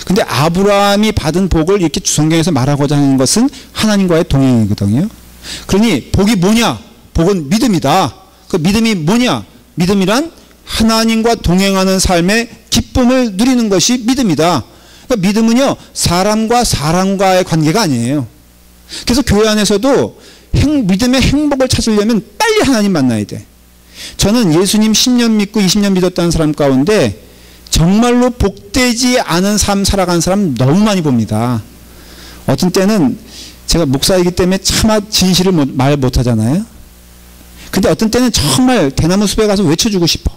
근데 아브라함이 받은 복을 이렇게 성경에서 말하고자 하는 것은 하나님과의 동행이거든요. 그러니 복이 뭐냐? 복은 믿음이다. 그 믿음이 뭐냐? 믿음이란 하나님과 동행하는 삶의 기쁨을 누리는 것이 믿음이다. 그러니까 믿음은요, 사람과의 관계가 아니에요. 그래서 교회 안에서도 믿음의 행복을 찾으려면 빨리 하나님 만나야 돼. 저는 예수님 10년 믿고 20년 믿었다는 사람 가운데 정말로 복되지 않은 삶 살아간 사람 너무 많이 봅니다. 어떤 때는 제가 목사이기 때문에 차마 진실을 말 못하잖아요. 근데 어떤 때는 정말 대나무 숲에 가서 외쳐주고 싶어.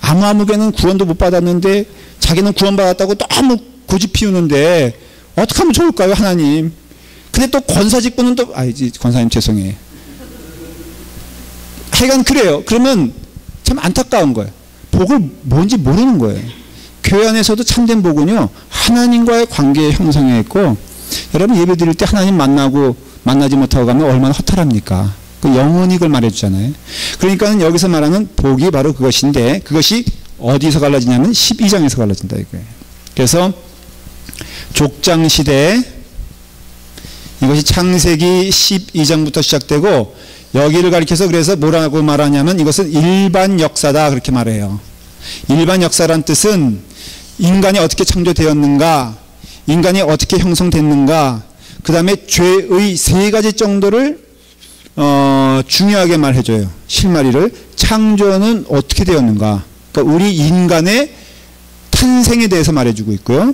아무개는 구원도 못 받았는데 자기는 구원받았다고 너무 고집 피우는데 어떻게 하면 좋을까요, 하나님? 근데 또 권사직분은 또 권사님 죄송해요. 하여간 그래요. 그러면 참 안타까운 거예요. 복을 뭔지 모르는 거예요. 교회 안에서도 참된 복은요, 하나님과의 관계에 형성해 있고, 여러분 예배 드릴 때 하나님 만나지 못하고 가면 얼마나 허탈합니까? 그 영혼이 그걸 말해주잖아요. 그러니까 여기서 말하는 복이 바로 그것인데, 그것이 어디서 갈라지냐면 12장에서 갈라진다 이거예요. 그래서 족장시대, 이것이 창세기 12장부터 시작되고, 여기를 가리켜서 그래서 뭐라고 말하냐면 이것은 일반 역사다 그렇게 말해요. 일반 역사란 뜻은 인간이 어떻게 창조되었는가, 인간이 어떻게 형성됐는가, 그 다음에 죄의 3가지 정도를 중요하게 말해줘요. 실마리를. 창조는 어떻게 되었는가, 그러니까 우리 인간의 탄생에 대해서 말해주고 있고요.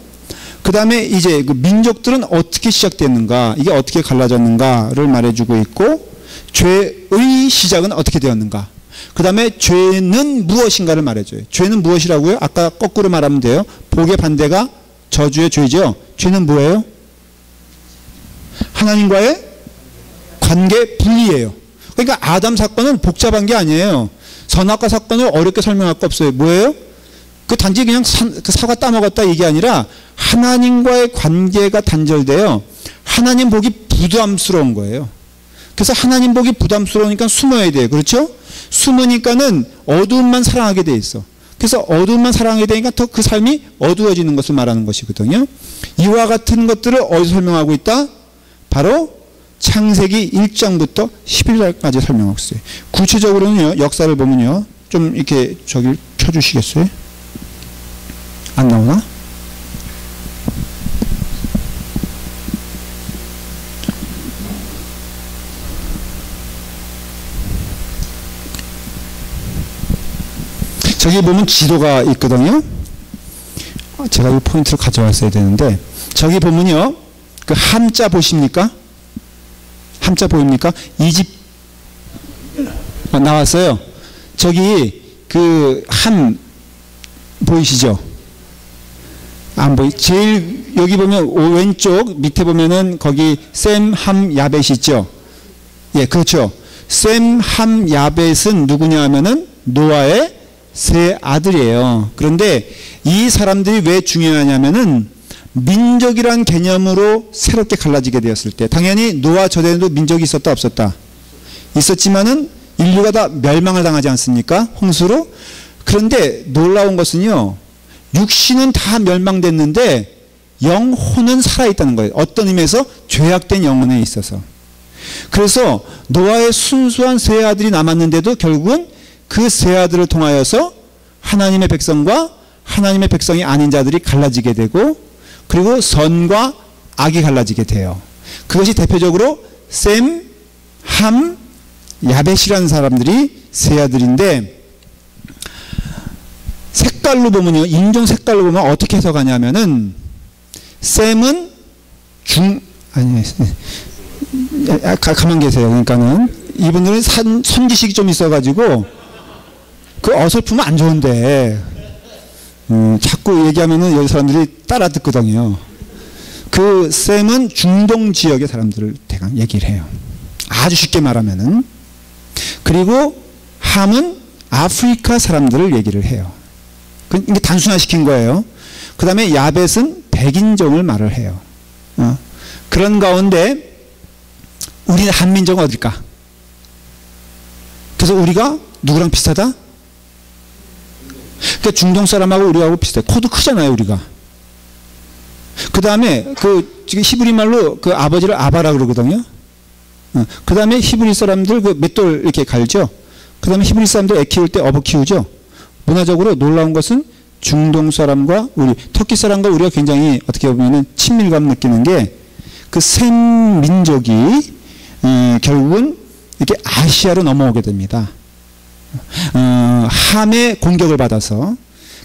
그 다음에 이제 그 민족들은 어떻게 시작됐는가, 이게 어떻게 갈라졌는가를 말해주고 있고, 죄의 시작은 어떻게 되었는가, 그 다음에 죄는 무엇인가를 말해줘요. 죄는 무엇이라고요? 아까 거꾸로 말하면 돼요. 복의 반대가 저주의 죄죠. 죄는 뭐예요? 하나님과의 관계 분리예요. 그러니까 아담 사건은 복잡한 게 아니에요. 선악과 사건을 어렵게 설명할 거 없어요. 뭐예요? 그 단지 그냥 사과 따먹었다 이게 아니라 하나님과의 관계가 단절되어 하나님 보기 부담스러운 거예요. 그래서 하나님 보기 부담스러우니까 숨어야 돼요. 그렇죠? 숨으니까는 어두움만 사랑하게 돼 있어. 그래서 어두움만 사랑하게 되니까 더 그 삶이 어두워지는 것을 말하는 것이거든요. 이와 같은 것들을 어디서 설명하고 있다? 바로 창세기 1장부터 11장까지 설명하고 있어요. 구체적으로는요, 역사를 보면요, 좀 이렇게 저기 켜주시겠어요? 안 나오나? 저기 보면 지도가 있거든요. 제가 이 포인트를 가져왔어야 되는데, 저기 보면요, 그 함자 보십니까? 함자 보입니까? 이집 나왔어요. 저기 그 함 보이시죠? 안 보이? 제일 여기 보면 왼쪽 밑에 보면은 거기 셈, 함, 야벳이 있죠? 예, 그렇죠. 셈, 함, 야벳은 누구냐 하면은 노아의 세 아들이에요. 그런데 이 사람들이 왜 중요하냐면은 민족이란 개념으로 새롭게 갈라지게 되었을 때, 당연히 노아 전에도 민족이 있었다 없었다? 있었지만은 인류가 다 멸망을 당하지 않습니까? 홍수로. 그런데 놀라운 것은요, 육신은 다 멸망됐는데 영혼은 살아있다는 거예요. 어떤 의미에서? 죄악된 영혼에 있어서. 그래서 노아의 순수한 세 아들이 남았는데도 결국은 그 세 아들을 통하여서 하나님의 백성과 하나님의 백성이 아닌 자들이 갈라지게 되고, 그리고 선과 악이 갈라지게 돼요. 그것이 대표적으로 셈, 함, 야벳이라는 사람들이 세 아들인데, 색깔로 보면요, 인종 색깔로 보면 어떻게 해석하냐면은, 셈은 가만 계세요. 그러니까는 이분들은 선지식이 좀 있어가지고 그 어설프면 안 좋은데 자꾸 얘기하면은 여기 사람들이 따라 듣거든요. 그 셈은 중동 지역의 사람들을 대강 얘기를 해요. 아주 쉽게 말하면은. 그리고 함은 아프리카 사람들을 얘기를 해요. 이게 단순화시킨 거예요. 그 다음에 야벳은 백인종을 말을 해요. 그런 가운데 우리는 한민족은 어딜까? 그래서 우리가 누구랑 비슷하다? 그러니까 중동 사람하고 우리하고 비슷해. 코도 크잖아요, 우리가. 그 다음에 지금 히브리 말로 그 아버지를 아바라 그러거든요. 그 다음에 히브리 사람들 그 맷돌 이렇게 갈죠. 그 다음에 히브리 사람들 애 키울 때 어부 키우죠. 문화적으로 놀라운 것은 중동 사람과 터키 사람과 우리가 굉장히 어떻게 보면은 친밀감 느끼는 게, 그 셈 민족이 결국은 이렇게 아시아로 넘어오게 됩니다. 함의 공격을 받아서.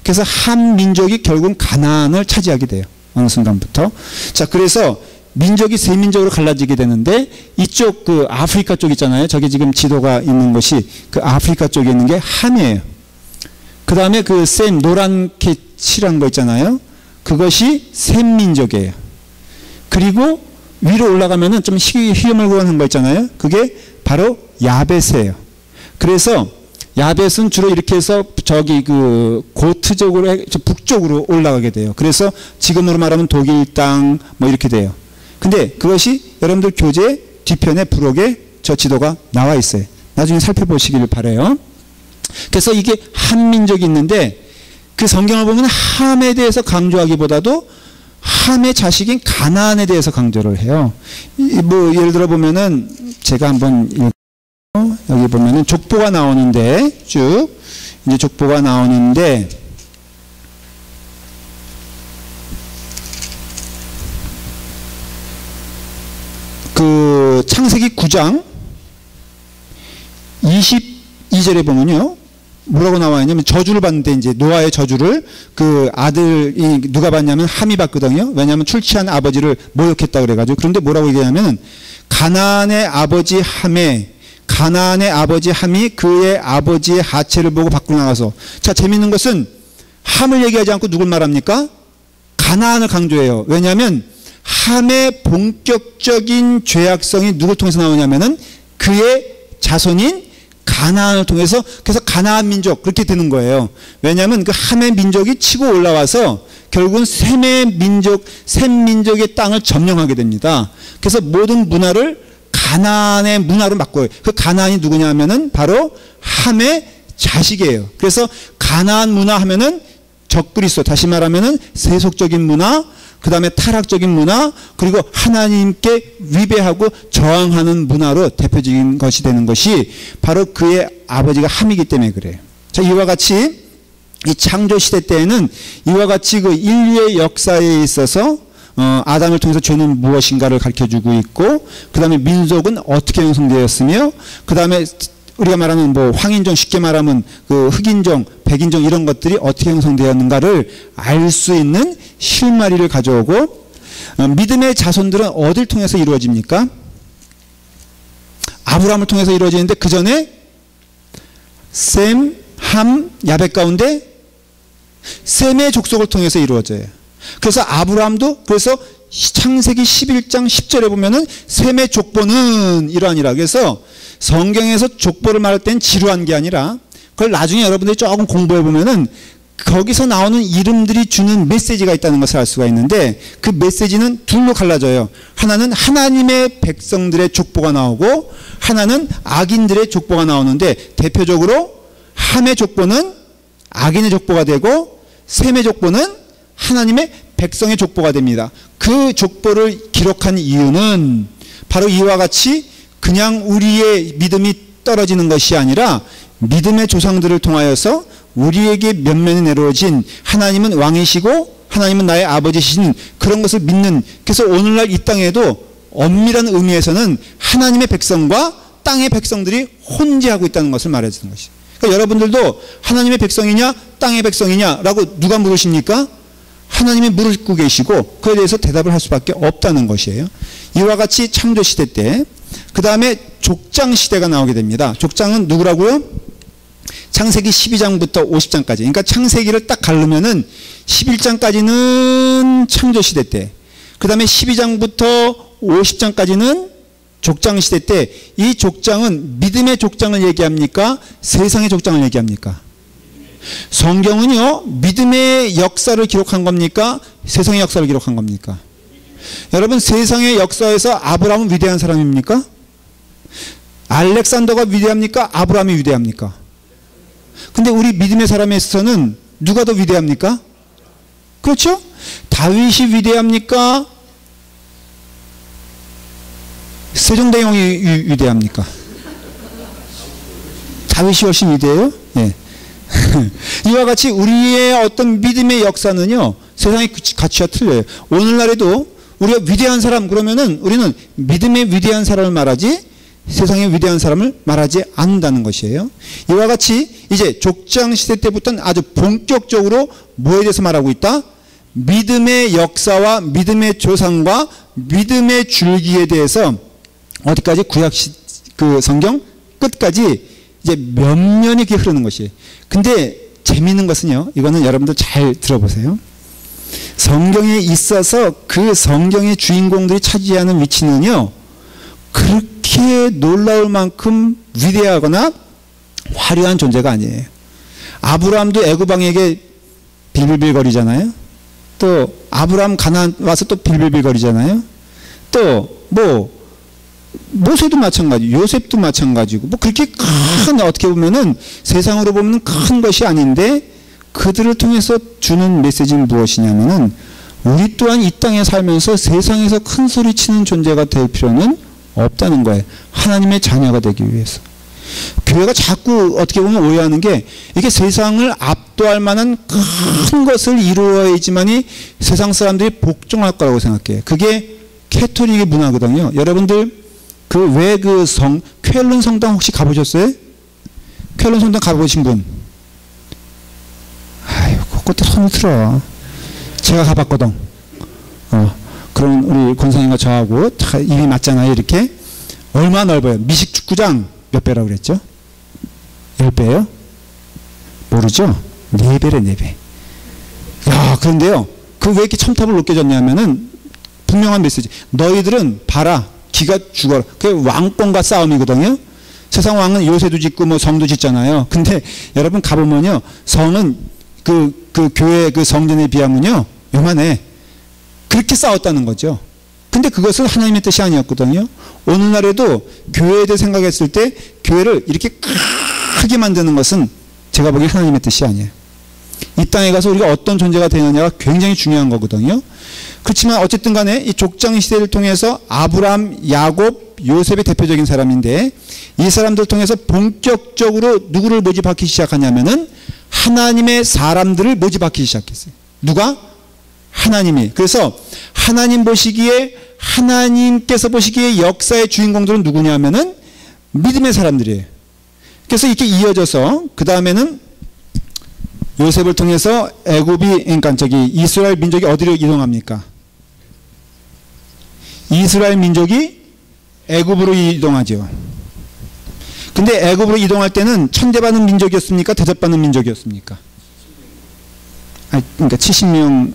그래서 함 민족이 결국은 가나안을 차지하게 돼요. 어느 순간부터. 자, 그래서 민족이 세 민족으로 갈라지게 되는데, 이쪽 그 아프리카 쪽 있잖아요. 저기 지금 지도가 있는 것이 그 아프리카 쪽에 있는 게 함이에요. 그 다음에 그 셈 노랗게 칠한 거 있잖아요. 그것이 셈 민족이에요. 그리고 위로 올라가면은 좀 희어멀건한 거 있잖아요. 그게 바로 야벳이에요. 그래서 야벳은 주로 이렇게 해서 저기 그 고트적으로 북쪽으로 올라가게 돼요. 그래서 지금으로 말하면 독일 땅 뭐 이렇게 돼요. 근데 그것이 여러분들 교재 뒤편에 부록에 저 지도가 나와 있어요. 나중에 살펴보시길 바라요. 그래서 이게 한민족이 있는데, 그 성경을 보면 함에 대해서 강조하기보다도 함의 자식인 가나안에 대해서 강조를 해요. 뭐 예를 들어 보면은 제가 한번 여기 보면은 족보가 나오는데, 쭉 이제 족보가 나오는데, 그 창세기 9장 22절에 보면요, 뭐라고 나와 있냐면 저주를 받는데, 이제 노아의 저주를 그 아들이 누가 받냐면 함이 받거든요. 왜냐하면 출치한 아버지를 모욕했다 그래가지고. 그런데 뭐라고 얘기하냐면은 가나안의 아버지 함이 그의 아버지의 하체를 보고 밖으로 나가서. 자, 재밌는 것은 함을 얘기하지 않고 누굴 말합니까? 가나안을 강조해요. 왜냐하면 함의 본격적인 죄악성이 누굴 통해서 나오냐면은 그의 자손인 가나안을 통해서. 그래서 가나안 민족 그렇게 되는 거예요. 왜냐하면 그 함의 민족이 치고 올라와서 결국은 셈의 민족, 셈 민족의 땅을 점령하게 됩니다. 그래서 모든 문화를 가나안의 문화로 바꿔요. 그 가나안이 누구냐 하면은 바로 함의 자식이에요. 그래서 가나안 문화 하면은 적그리스도, 다시 말하면은 세속적인 문화, 그 다음에 타락적인 문화, 그리고 하나님께 위배하고 저항하는 문화로 대표적인 것이 되는 것이 바로 그의 아버지가 함이기 때문에 그래요. 자, 이와 같이 이 창조 시대 때에는 이와 같이 그 인류의 역사에 있어서 아담을 통해서 죄는 무엇인가를 가르쳐주고 있고, 그 다음에 민족은 어떻게 형성되었으며, 그 다음에 우리가 말하는 뭐 황인종, 쉽게 말하면 그 흑인종, 백인종 이런 것들이 어떻게 형성되었는가를 알 수 있는 실마리를 가져오고, 믿음의 자손들은 어딜 통해서 이루어집니까? 아브라함을 통해서 이루어지는데 그 전에 셈, 함, 야벳 가운데 셈의 족속을 통해서 이루어져요. 그래서 아브라함도 그래서 창세기 11장 10절에 보면은 셈의 족보는 이러하니라. 그래서 성경에서 족보를 말할 땐 지루한 게 아니라 그걸 나중에 여러분들이 조금 공부해 보면은 거기서 나오는 이름들이 주는 메시지가 있다는 것을 알 수가 있는데, 그 메시지는 둘로 갈라져요. 하나는 하나님의 백성들의 족보가 나오고, 하나는 악인들의 족보가 나오는데, 대표적으로 함의 족보는 악인의 족보가 되고, 셈의 족보는 하나님의 백성의 족보가 됩니다. 그 족보를 기록한 이유는 바로 이와 같이 그냥 우리의 믿음이 떨어지는 것이 아니라 믿음의 조상들을 통하여서 우리에게 면면에 내려오진 하나님은 왕이시고 하나님은 나의 아버지신 그런 것을 믿는, 그래서 오늘날 이 땅에도 엄밀한 의미에서는 하나님의 백성과 땅의 백성들이 혼재하고 있다는 것을 말해주는 것이죠. 그러니까 여러분들도 하나님의 백성이냐 땅의 백성이냐라고 누가 물으십니까? 하나님이 물고 계시고 그에 대해서 대답을 할 수밖에 없다는 것이에요. 이와 같이 창조시대 때 그 다음에 족장시대가 나오게 됩니다. 족장은 누구라고요? 창세기 12장부터 50장까지. 그러니까 창세기를 딱 가르면은 11장까지는 창조시대 때, 그 다음에 12장부터 50장까지는 족장시대 때, 이 족장은 믿음의 족장을 얘기합니까? 세상의 족장을 얘기합니까? 성경은요, 믿음의 역사를 기록한 겁니까? 세상의 역사를 기록한 겁니까? 여러분, 세상의 역사에서 아브라함은 위대한 사람입니까? 알렉산더가 위대합니까? 아브라함이 위대합니까? 근데 우리 믿음의 사람에 있어서는 누가 더 위대합니까? 그렇죠? 다윗이 위대합니까? 세종대왕이 위대합니까? 다윗이 훨씬 위대해요? 예. 이와 같이 우리의 어떤 믿음의 역사는요, 세상의 가치와 틀려요. 오늘날에도 우리가 위대한 사람 그러면은 우리는 믿음의 위대한 사람을 말하지 세상의 위대한 사람을 말하지 않는다는 것이에요. 이와 같이 이제 족장 시대 때부터는 아주 본격적으로 뭐에 대해서 말하고 있다? 믿음의 역사와 믿음의 조상과 믿음의 줄기에 대해서 어디까지? 구약 그 성경 끝까지 이제 면면이 이렇게 흐르는 것이에요. 근데 재미있는 것은요, 이거는 여러분들 잘 들어보세요. 성경에 있어서 그 성경의 주인공들이 차지하는 위치는요, 그렇게 놀라울 만큼 위대하거나 화려한 존재가 아니에요. 아브라함도 애굽 왕에게 빌빌거리잖아요. 또 아브라함 가나안 와서 또 빌빌거리잖아요. 또 뭐 모세도 마찬가지, 요셉도 마찬가지고, 뭐 그렇게 큰, 어떻게 보면은 세상으로 보면 큰 것이 아닌데 그들을 통해서 주는 메시지는 무엇이냐면은 우리 또한 이 땅에 살면서 세상에서 큰 소리 치는 존재가 될 필요는 없다는 거예요. 하나님의 자녀가 되기 위해서. 교회가 자꾸 어떻게 보면 오해하는 게, 이게 세상을 압도할 만한 큰 것을 이루어야지만이 세상 사람들이 복종할 거라고 생각해요. 그게 캐톨릭의 문화거든요. 여러분들 그 왜 그 쾰른 성당 혹시 가보셨어요? 쾰른 성당 가보신 분? 아유, 그것도 손을 들어. 제가 가봤거든. 그럼 우리 권사님과 저하고 다 입이 맞잖아요. 이렇게. 얼마나 넓어요? 미식 축구장 몇 배라고 그랬죠? 10배예요? 모르죠? 4배래, 4배. 야, 그런데요, 그 왜 이렇게 첨탑을 높게 졌냐면은 분명한 메시지. 너희들은 봐라. 기가 죽어라. 그게 왕권과 싸움이거든요. 세상 왕은 요새도 짓고 뭐 성도 짓잖아요. 근데 여러분 가보면요, 성은 그 교회 그 성전에 비하면요, 요만해. 그렇게 싸웠다는 거죠. 근데 그것은 하나님의 뜻이 아니었거든요. 오늘날에도 교회에 대해 생각했을 때 교회를 이렇게 크게 만드는 것은 제가 보기엔 하나님의 뜻이 아니에요. 이 땅에 가서 우리가 어떤 존재가 되느냐가 굉장히 중요한 거거든요. 그렇지만 어쨌든 간에 이 족장 시대를 통해서 아브라함, 야곱, 요셉이 대표적인 사람인데 이 사람들을 통해서 본격적으로 누구를 모집하기 시작하냐면은 하나님의 사람들을 모집하기 시작했어요. 누가? 하나님이. 그래서 하나님 보시기에, 하나님께서 보시기에 역사의 주인공들은 누구냐면은 믿음의 사람들이에요. 그래서 이렇게 이어져서 그 다음에는 요셉을 통해서 애굽이, 그러니까 이스라엘 민족이 어디로 이동합니까? 이스라엘 민족이 애굽으로 이동하죠. 근데 애굽으로 이동할 때는 천대받는 민족이었습니까? 대접받는 민족이었습니까? 그러니까 70명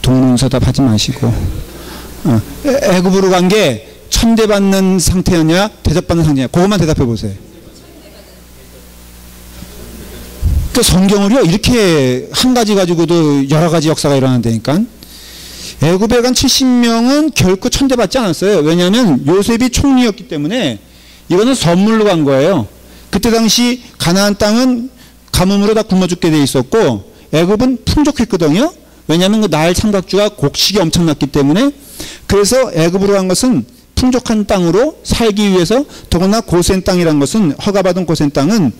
동문서답 하지 마시고 애굽으로 간 게 천대받는 상태였냐 대접받는 상태냐 그것만 대답해 보세요. 그 성경을요 이렇게 한 가지 가지고도 여러 가지 역사가 일어난다니까. 애굽에 간 70명은 결코 천대받지 않았어요. 왜냐하면 요셉이 총리였기 때문에 이거는 선물로 간 거예요. 그때 당시 가나안 땅은 가뭄으로 다 굶어 죽게 돼 있었고 애굽은 풍족했거든요. 왜냐하면 그 나일 삼각주가 곡식이 엄청났기 때문에. 그래서 애굽으로 간 것은 풍족한 땅으로 살기 위해서, 더구나 고센 땅이란 것은, 허가받은 고센 땅은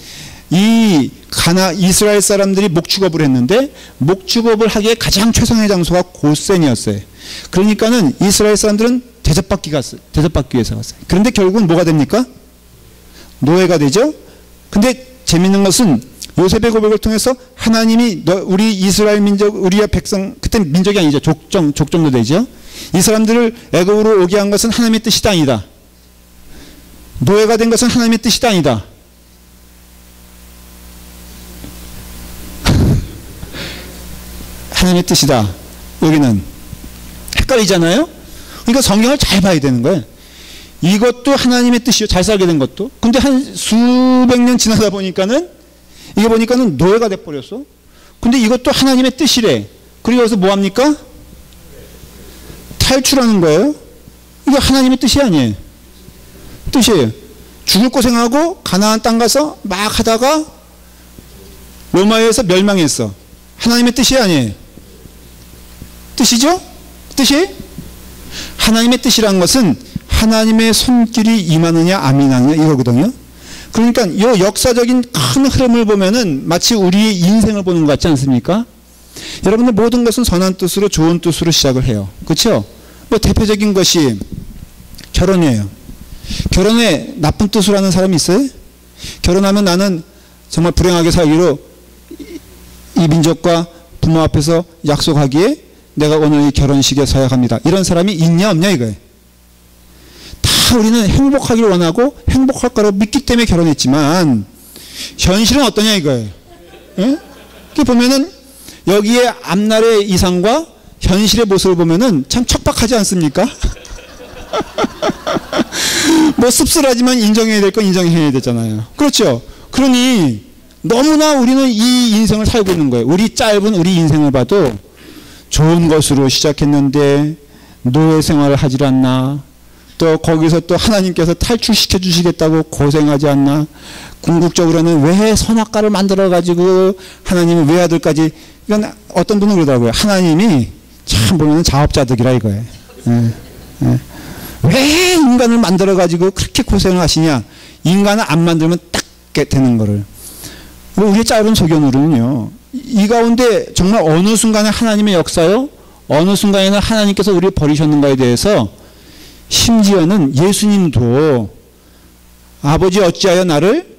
이스라엘 사람들이 목축업을 했는데 목축업을 하기에 가장 최상의 장소가 고센이었어요. 그러니까는 이스라엘 사람들은 대접받기 위해서 갔어요. 그런데 결국은 뭐가 됩니까? 노예가 되죠. 근데 재밌는 것은 요셉의 고백을 통해서 하나님이 우리 이스라엘 민족, 우리의 백성, 그때 민족이 아니죠. 족정도 되죠. 이 사람들을 애굽으로 오게 한 것은 하나님의 뜻이다 아니다. 노예가 된 것은 하나님의 뜻이다 아니다. 하나님의 뜻이다. 여기는 헷갈리잖아요. 그러니까 성경을 잘 봐야 되는 거예요. 이것도 하나님의 뜻이요. 잘 살게 된 것도. 근데 한 수백 년 지나다 보니까는 이게 보니까는 노예가 돼버렸어. 근데 이것도 하나님의 뜻이래. 그리고 여기서 뭐 합니까? 탈출하는 거예요. 이게 하나님의 뜻이 아니에요. 뜻이에요. 죽을 고생하고 가나안 땅 가서 막 하다가 로마에서 멸망했어. 하나님의 뜻이 아니에요. 뜻이죠? 뜻이? 하나님의 뜻이란 것은 하나님의 손길이 임하느냐 안 임하느냐 이거거든요. 그러니까 이 역사적인 큰 흐름을 보면은 마치 우리의 인생을 보는 것 같지 않습니까? 여러분들 모든 것은 선한 뜻으로 좋은 뜻으로 시작을 해요. 그렇죠? 뭐 대표적인 것이 결혼이에요. 결혼에 나쁜 뜻으로 하는 사람이 있어요? 결혼하면 나는 정말 불행하게 살기로 이 민족과 부모 앞에서 약속하기에 내가 오늘 이 결혼식에 서약합니다. 이런 사람이 있냐 없냐 이거예요. 다 우리는 행복하기를 원하고 행복할 거라고 믿기 때문에 결혼했지만 현실은 어떠냐 이거예요. 예? 보면은 여기에 앞날의 이상과 현실의 모습을 보면은 참 척박하지 않습니까? 뭐 씁쓸하지만 인정해야 될 건 인정해야 되잖아요. 그렇죠? 그러니 너무나 우리는 이 인생을 살고 있는 거예요. 우리 짧은 우리 인생을 봐도 좋은 것으로 시작했는데 노예 생활을 하질 않나, 또 거기서 또 하나님께서 탈출시켜 주시겠다고 고생하지 않나, 궁극적으로는 왜 선악과를 만들어 가지고 하나님이 외아들까지, 이건 어떤 분은 그러더라고요. 하나님이 참 보면 자업자득이라 이거예요. 왜 인간을 만들어 가지고 그렇게 고생을 하시냐. 인간을 안 만들면 딱 되는 거를. 우리의 짧은 소견으로는요, 이 가운데 정말 어느 순간에 하나님의 역사요, 어느 순간에는 하나님께서 우리를 버리셨는가에 대해서, 심지어는 예수님도 아버지 어찌하여 나를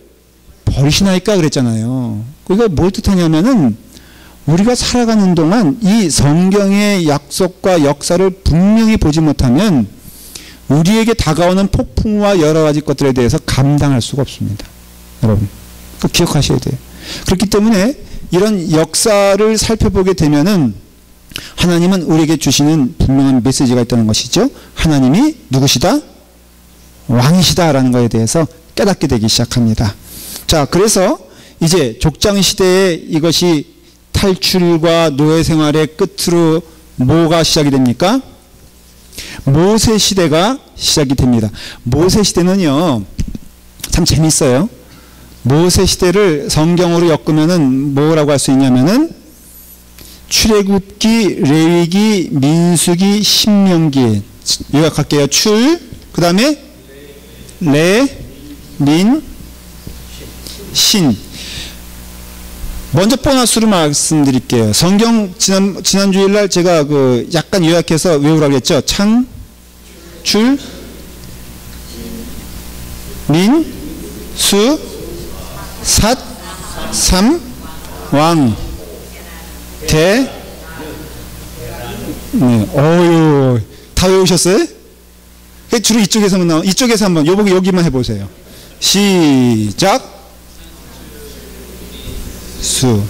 버리시나이까 그랬잖아요. 그러니까 뭘 뜻하냐면은 우리가 살아가는 동안 이 성경의 약속과 역사를 분명히 보지 못하면 우리에게 다가오는 폭풍과 여러 가지 것들에 대해서 감당할 수가 없습니다. 여러분, 그거 기억하셔야 돼요. 그렇기 때문에 이런 역사를 살펴보게 되면은 하나님은 우리에게 주시는 분명한 메시지가 있다는 것이죠. 하나님이 누구시다? 왕이시다라는 것에 대해서 깨닫게 되기 시작합니다. 자, 그래서 이제 족장 시대에 이것이 탈출과 노예 생활의 끝으로 뭐가 시작이 됩니까? 모세 시대가 시작이 됩니다. 모세 시대는요, 참 재밌어요. 모세 시대를 성경으로 엮으면은 뭐라고 할 수 있냐면은 출애굽기, 레위기, 민수기, 신명기. 요약할게요. 그 다음에 레, 민, 신. 먼저 보너스로 말씀드릴게요. 성경 지난 주일날 제가 그 약간 요약해서 외우라고 했죠. 창, 출, 민, 수, 삿, 삼, 왕, 대. 네. 어유, 다 외우셨어요? 주로 이쪽에서만 나와. 이쪽에서 한번 여기만 해보세요. 시작. 수,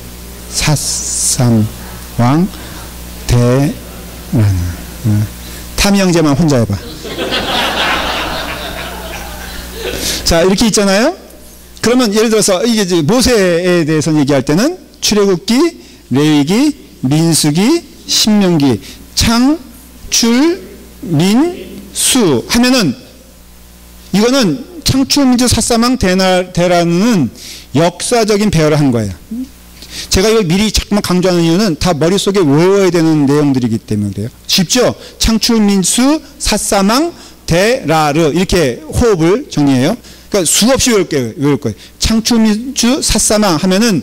삿, 삼, 왕, 대. 타미 형제만 혼자 해봐. 자, 이렇게 있잖아요. 그러면 예를 들어서 이게 이제 모세에 대해서 얘기할 때는 출애굽기, 레위기, 민수기, 신명기, 창, 출, 민, 수 하면은 이거는 창출, 민수, 삿사망, 대라는 역사적인 배열을 한 거예요. 제가 이걸 미리 자꾸만 강조하는 이유는 다 머릿속에 외워야 되는 내용들이기 때문에 그래요. 쉽죠? 창출, 민수, 삿사망, 대라르 이렇게 호흡을 정리해요. 그러니까 수없이 외울 거예요. 창출, 민수, 삿사망 하면은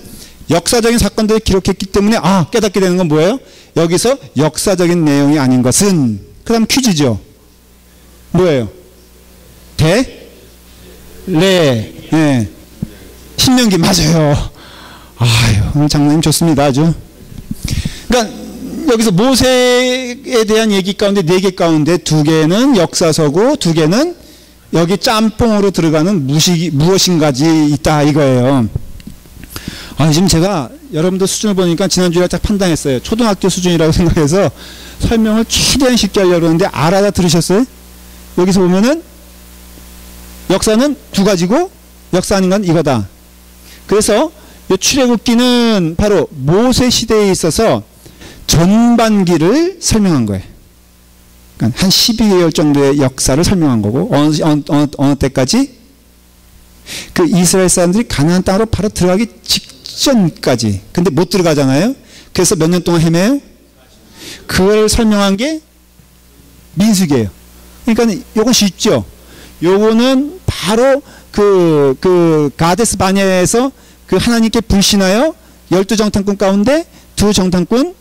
역사적인 사건들을 기록했기 때문에 깨닫게 되는 건 뭐예요? 여기서 역사적인 내용이 아닌 것은 그 다음 퀴즈죠. 뭐예요? 대? 레. 네. 신명기 맞아요. 아유, 오늘 장로님 좋습니다. 아주. 그러니까 여기서 모세에 대한 얘기 가운데 4개 가운데 2개는 역사서고 2개는 여기 짬뽕으로 들어가는 무엇인가지 있다 이거예요. 지금 제가 여러분들 수준을 보니까 지난주에 딱 판단했어요. 초등학교 수준이라고 생각해서 설명을 최대한 쉽게 하려고 하는데 알아다 들으셨어요? 여기서 보면은 역사는 2가지고 역사 아닌 건 이거다. 그래서 이 출애굽기는 바로 모세 시대에 있어서 전반기를 설명한 거예요. 그러니까 한 12개월 정도의 역사를 설명한 거고 어느 때까지? 그 이스라엘 사람들이 가나안 땅으로 바로 들어가기 직전까지. 근데 못 들어가잖아요. 그래서 몇 년 동안 헤매요? 그걸 설명한 게 민수기예요. 그러니까 요건 쉽죠. 요거는 바로 그 가데스 바네아에서 그 하나님께 불신하여 12정탐꾼 가운데 2정탐꾼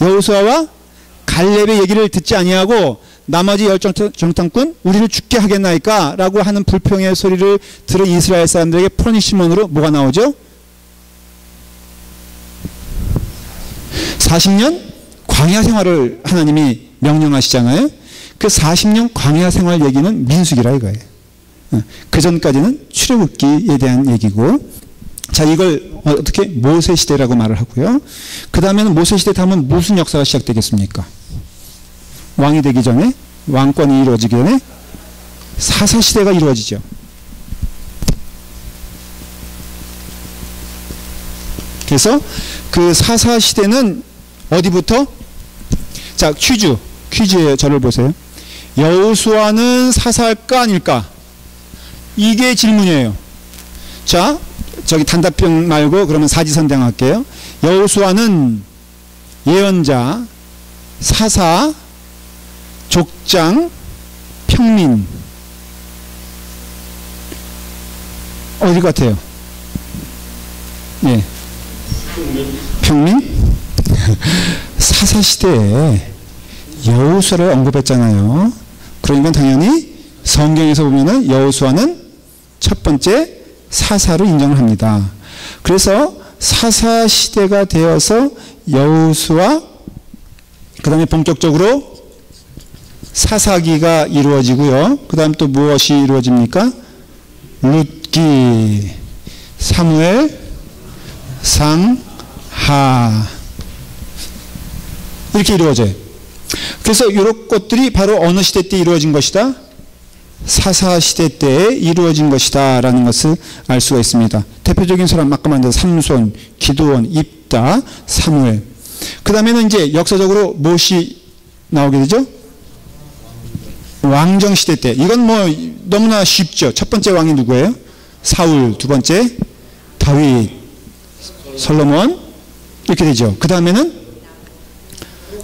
여호수아와 갈렙의 얘기를 듣지 아니하고 나머지 10정탐꾼 우리를 죽게 하겠나이까 라고 하는 불평의 소리를 들은 이스라엘 사람들에게 퍼니시먼으로 뭐가 나오죠? 40년 광야 생활을 하나님이 명령하시잖아요. 그 40년 광야 생활 얘기는 민수기라 이거예요. 그 전까지는 출애굽기에 대한 얘기고, 자, 이걸 어떻게 모세 시대라고 말을 하고요. 그 다음에는 모세 시대 다음은 무슨 역사가 시작되겠습니까? 왕이 되기 전에, 왕권이 이루어지기 전에 사사 시대가 이루어지죠. 그래서 그 사사 시대는 어디부터? 자, 퀴즈에 저를 보세요. 여호수아는 사사일까 아닐까? 이게 질문이에요. 자, 저기 단답형 말고 그러면 사지선행 할게요. 여호수아는 예언자, 사사, 족장, 평민. 어디 같아요? 예. 평민? 사사시대에 여호수아를 언급했잖아요. 그러니까 당연히 성경에서 보면은 여호수아는 첫 번째 사사로 인정을 합니다. 그래서 사사 시대가 되어서 여호수아, 그 다음에 본격적으로 사사기가 이루어지고요. 그 다음 또 무엇이 이루어집니까? 룻기, 사무엘, 상하 이렇게 이루어져요. 그래서 이런 것들이 바로 어느 시대 때 이루어진 것이다? 사사시대 때에 이루어진 것이다 라는 것을 알 수가 있습니다. 대표적인 사람 아까 말한 삼손, 기드온, 입다, 사무엘. 그 다음에는 이제 역사적으로 무엇이 나오게 되죠? 왕정시대 때. 이건 뭐 너무나 쉽죠. 첫 번째 왕이 누구예요? 사울. 두 번째 다윗, 솔로몬 이렇게 되죠. 그 다음에는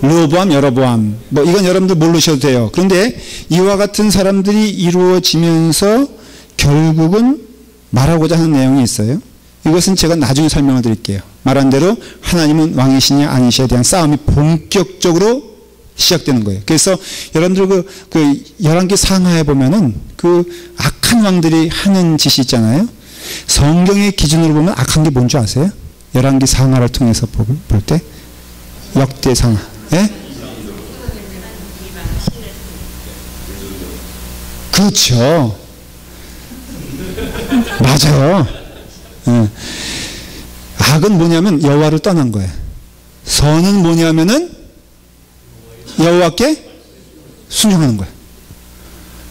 르호보암, 여로보암. 뭐 이건 여러분들 모르셔도 돼요. 그런데 이와 같은 사람들이 이루어지면서 결국은 말하고자 하는 내용이 있어요. 이것은 제가 나중에 설명을 드릴게요. 말한 대로 하나님은 왕이시냐 아니시냐에 대한 싸움이 본격적으로 시작되는 거예요. 그래서 여러분들 그 열왕기 상하에 보면은 그 악한 왕들이 하는 짓이 있잖아요. 성경의 기준으로 보면 악한 게 뭔지 아세요? 열왕기 상하를 통해서 볼 때 역대 상하. 예? 그렇죠. 맞아요. 예. 악은 뭐냐면 여호와를 떠난 거예요. 선은 뭐냐면은 여호와께 순종하는 거예요.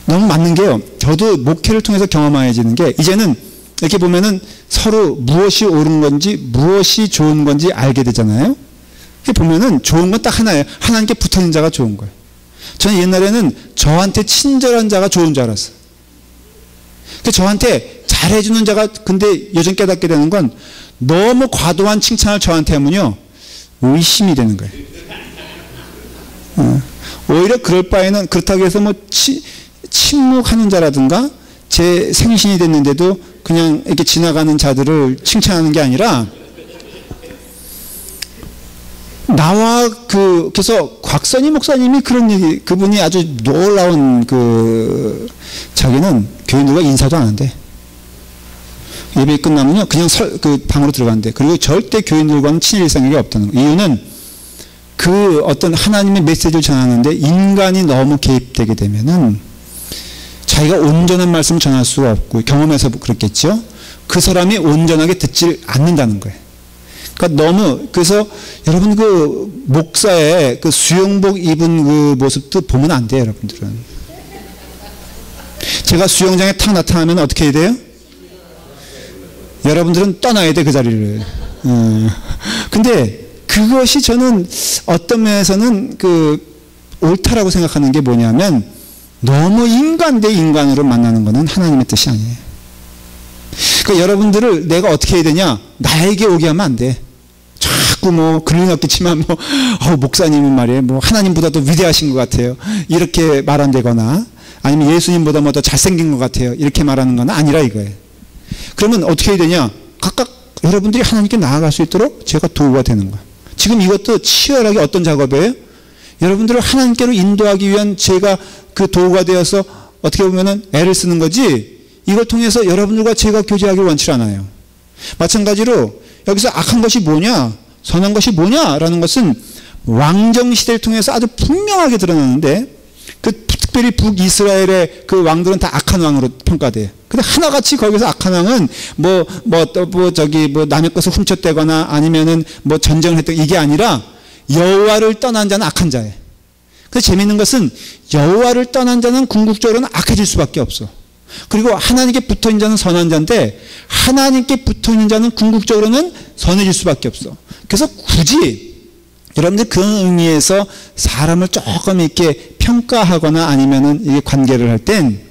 너무 맞는 게요. 저도 목회를 통해서 경험해지는 게 이제는 이렇게 보면은 서로 무엇이 옳은 건지 무엇이 좋은 건지 알게 되잖아요. 이렇게 보면은 좋은 건 딱 하나예요. 하나님께 붙어있는 자가 좋은 거예요. 저는 옛날에는 저한테 친절한 자가 좋은 줄 알았어요. 저한테 잘해주는 자가, 근데 요즘 깨닫게 되는 건 너무 과도한 칭찬을 저한테 하면요 의심이 되는 거예요. 오히려 그럴 바에는, 그렇다고 해서 뭐 침묵하는 자라든가 제 생신이 됐는데도 그냥 이렇게 지나가는 자들을 칭찬하는 게 아니라 나와 그래서 곽선희 목사님이 그런 얘기, 그분이 아주 놀라운 자기는 교인들과 인사도 안 한대. 예배 끝나면요 그냥 그 방으로 들어간대. 그리고 절대 교인들과는 친일 생각이 없다는 거. 이유는 그 어떤 하나님의 메시지를 전하는데 인간이 너무 개입되게 되면은 자기가 온전한 말씀을 전할 수가 없고, 경험해서 그렇겠죠. 그 사람이 온전하게 듣지 않는다는 거예요. 그러니까 그래서 여러분 그 목사의 그 수영복 입은 그 모습도 보면 안 돼요, 여러분들은. 제가 수영장에 탁 나타나면 어떻게 해야 돼요? 여러분들은 떠나야 돼, 그 자리를. 근데 그것이 저는 어떤 면에서는 옳다라고 생각하는 게 뭐냐면, 너무 인간 대 인간으로 만나는 것은 하나님의 뜻이 아니에요. 그러니까 여러분들을 내가 어떻게 해야 되냐? 나에게 오게 하면 안 돼. 자꾸 뭐 그런 없겠지만 목사님은 말이에요, 뭐 하나님보다도 위대하신 것 같아요, 이렇게 말한다거나, 아니면 예수님보다 뭐 더 잘생긴 것 같아요, 이렇게 말하는 건 아니라 이거예요. 그러면 어떻게 해야 되냐? 각각 여러분들이 하나님께 나아갈 수 있도록 제가 도구가 되는 거예요. 지금 이것도 치열하게 어떤 작업이에요? 여러분들을 하나님께로 인도하기 위한 제가 그 도구가 되어서 어떻게 보면은 애를 쓰는 거지, 이걸 통해서 여러분들과 제가 교제하기를 원치 않아요. 마찬가지로 여기서 악한 것이 뭐냐, 선한 것이 뭐냐라는 것은 왕정시대를 통해서 아주 분명하게 드러나는데, 특별히 북이스라엘의 그 왕들은 다 악한 왕으로 평가돼요. 근데 하나같이 거기서 악한 왕은 남의 것을 훔쳤다거나 아니면은 뭐 전쟁을 했다, 이게 아니라 여호와를 떠난 자는 악한 자예요. 그래서 재미있는 것은 여호와를 떠난 자는 궁극적으로는 악해질 수밖에 없어. 그리고 하나님께 붙어있는 자는 선한 자인데, 하나님께 붙어있는 자는 궁극적으로는 선해질 수밖에 없어. 그래서 굳이 여러분들 그런 의미에서 사람을 조금 이렇게 평가하거나 아니면은 이게 관계를 할 땐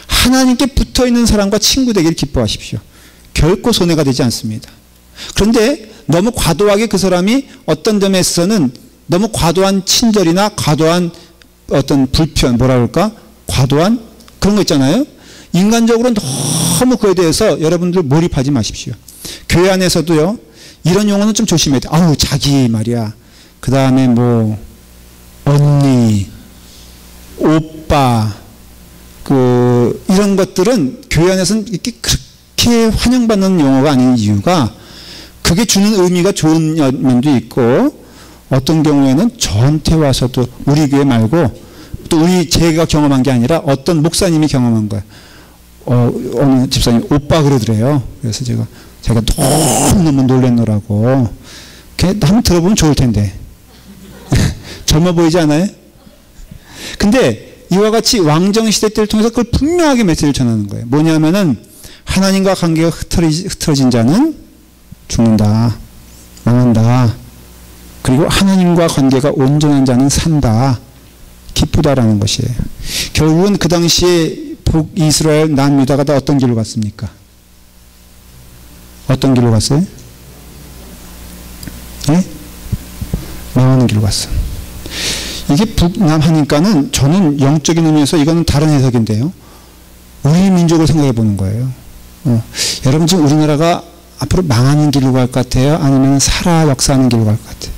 하나님께 붙어있는 사람과 친구 되기를 기뻐하십시오. 결코 손해가 되지 않습니다. 그런데 너무 과도하게 그 사람이 어떤 점에 있어서는 너무 과도한 친절이나 과도한 어떤 불편, 뭐라 그럴까? 과도한 그런 거 있잖아요. 인간적으로 너무 그에 대해서 여러분들 몰입하지 마십시오. 교회 안에서도요, 이런 용어는 좀 조심해야 돼. 자기 말이야. 그 다음에 뭐 언니, 오빠, 이런 것들은 교회 안에서는 이렇게 그렇게 환영받는 용어가 아닌 이유가, 그게 주는 의미가 좋은 면도 있고, 어떤 경우에는 저한테 와서도, 우리 교회 말고 또 제가 경험한 게 아니라 어떤 목사님이 경험한 거예요. 어느 집사님 오빠 그러더래요. 그래서 제가 너무너무 놀랬노라고. 한번 들어보면 좋을 텐데. 젊어 보이지 않아요? 근데 이와 같이 왕정시대 때를 통해서 그걸 분명하게 메시지를 전하는 거예요. 뭐냐면은 하나님과 관계가 흐트러진 자는 죽는다, 망한다. 그리고 하나님과 관계가 온전한 자는 산다, 기쁘다라는 것이에요. 결국은 그 당시에 북이스라엘 남유다가 다 어떤 길로 갔습니까? 어떤 길로 갔어요? 네? 망하는 길로 갔어. 이게 북남 하니까는 저는 영적인 의미에서 이거는 다른 해석인데요. 우리 민족을 생각해 보는 거예요. 여러분 지금 우리나라가 앞으로 망하는 길로 갈 것 같아요? 아니면 살아 역사하는 길로 갈 것 같아요?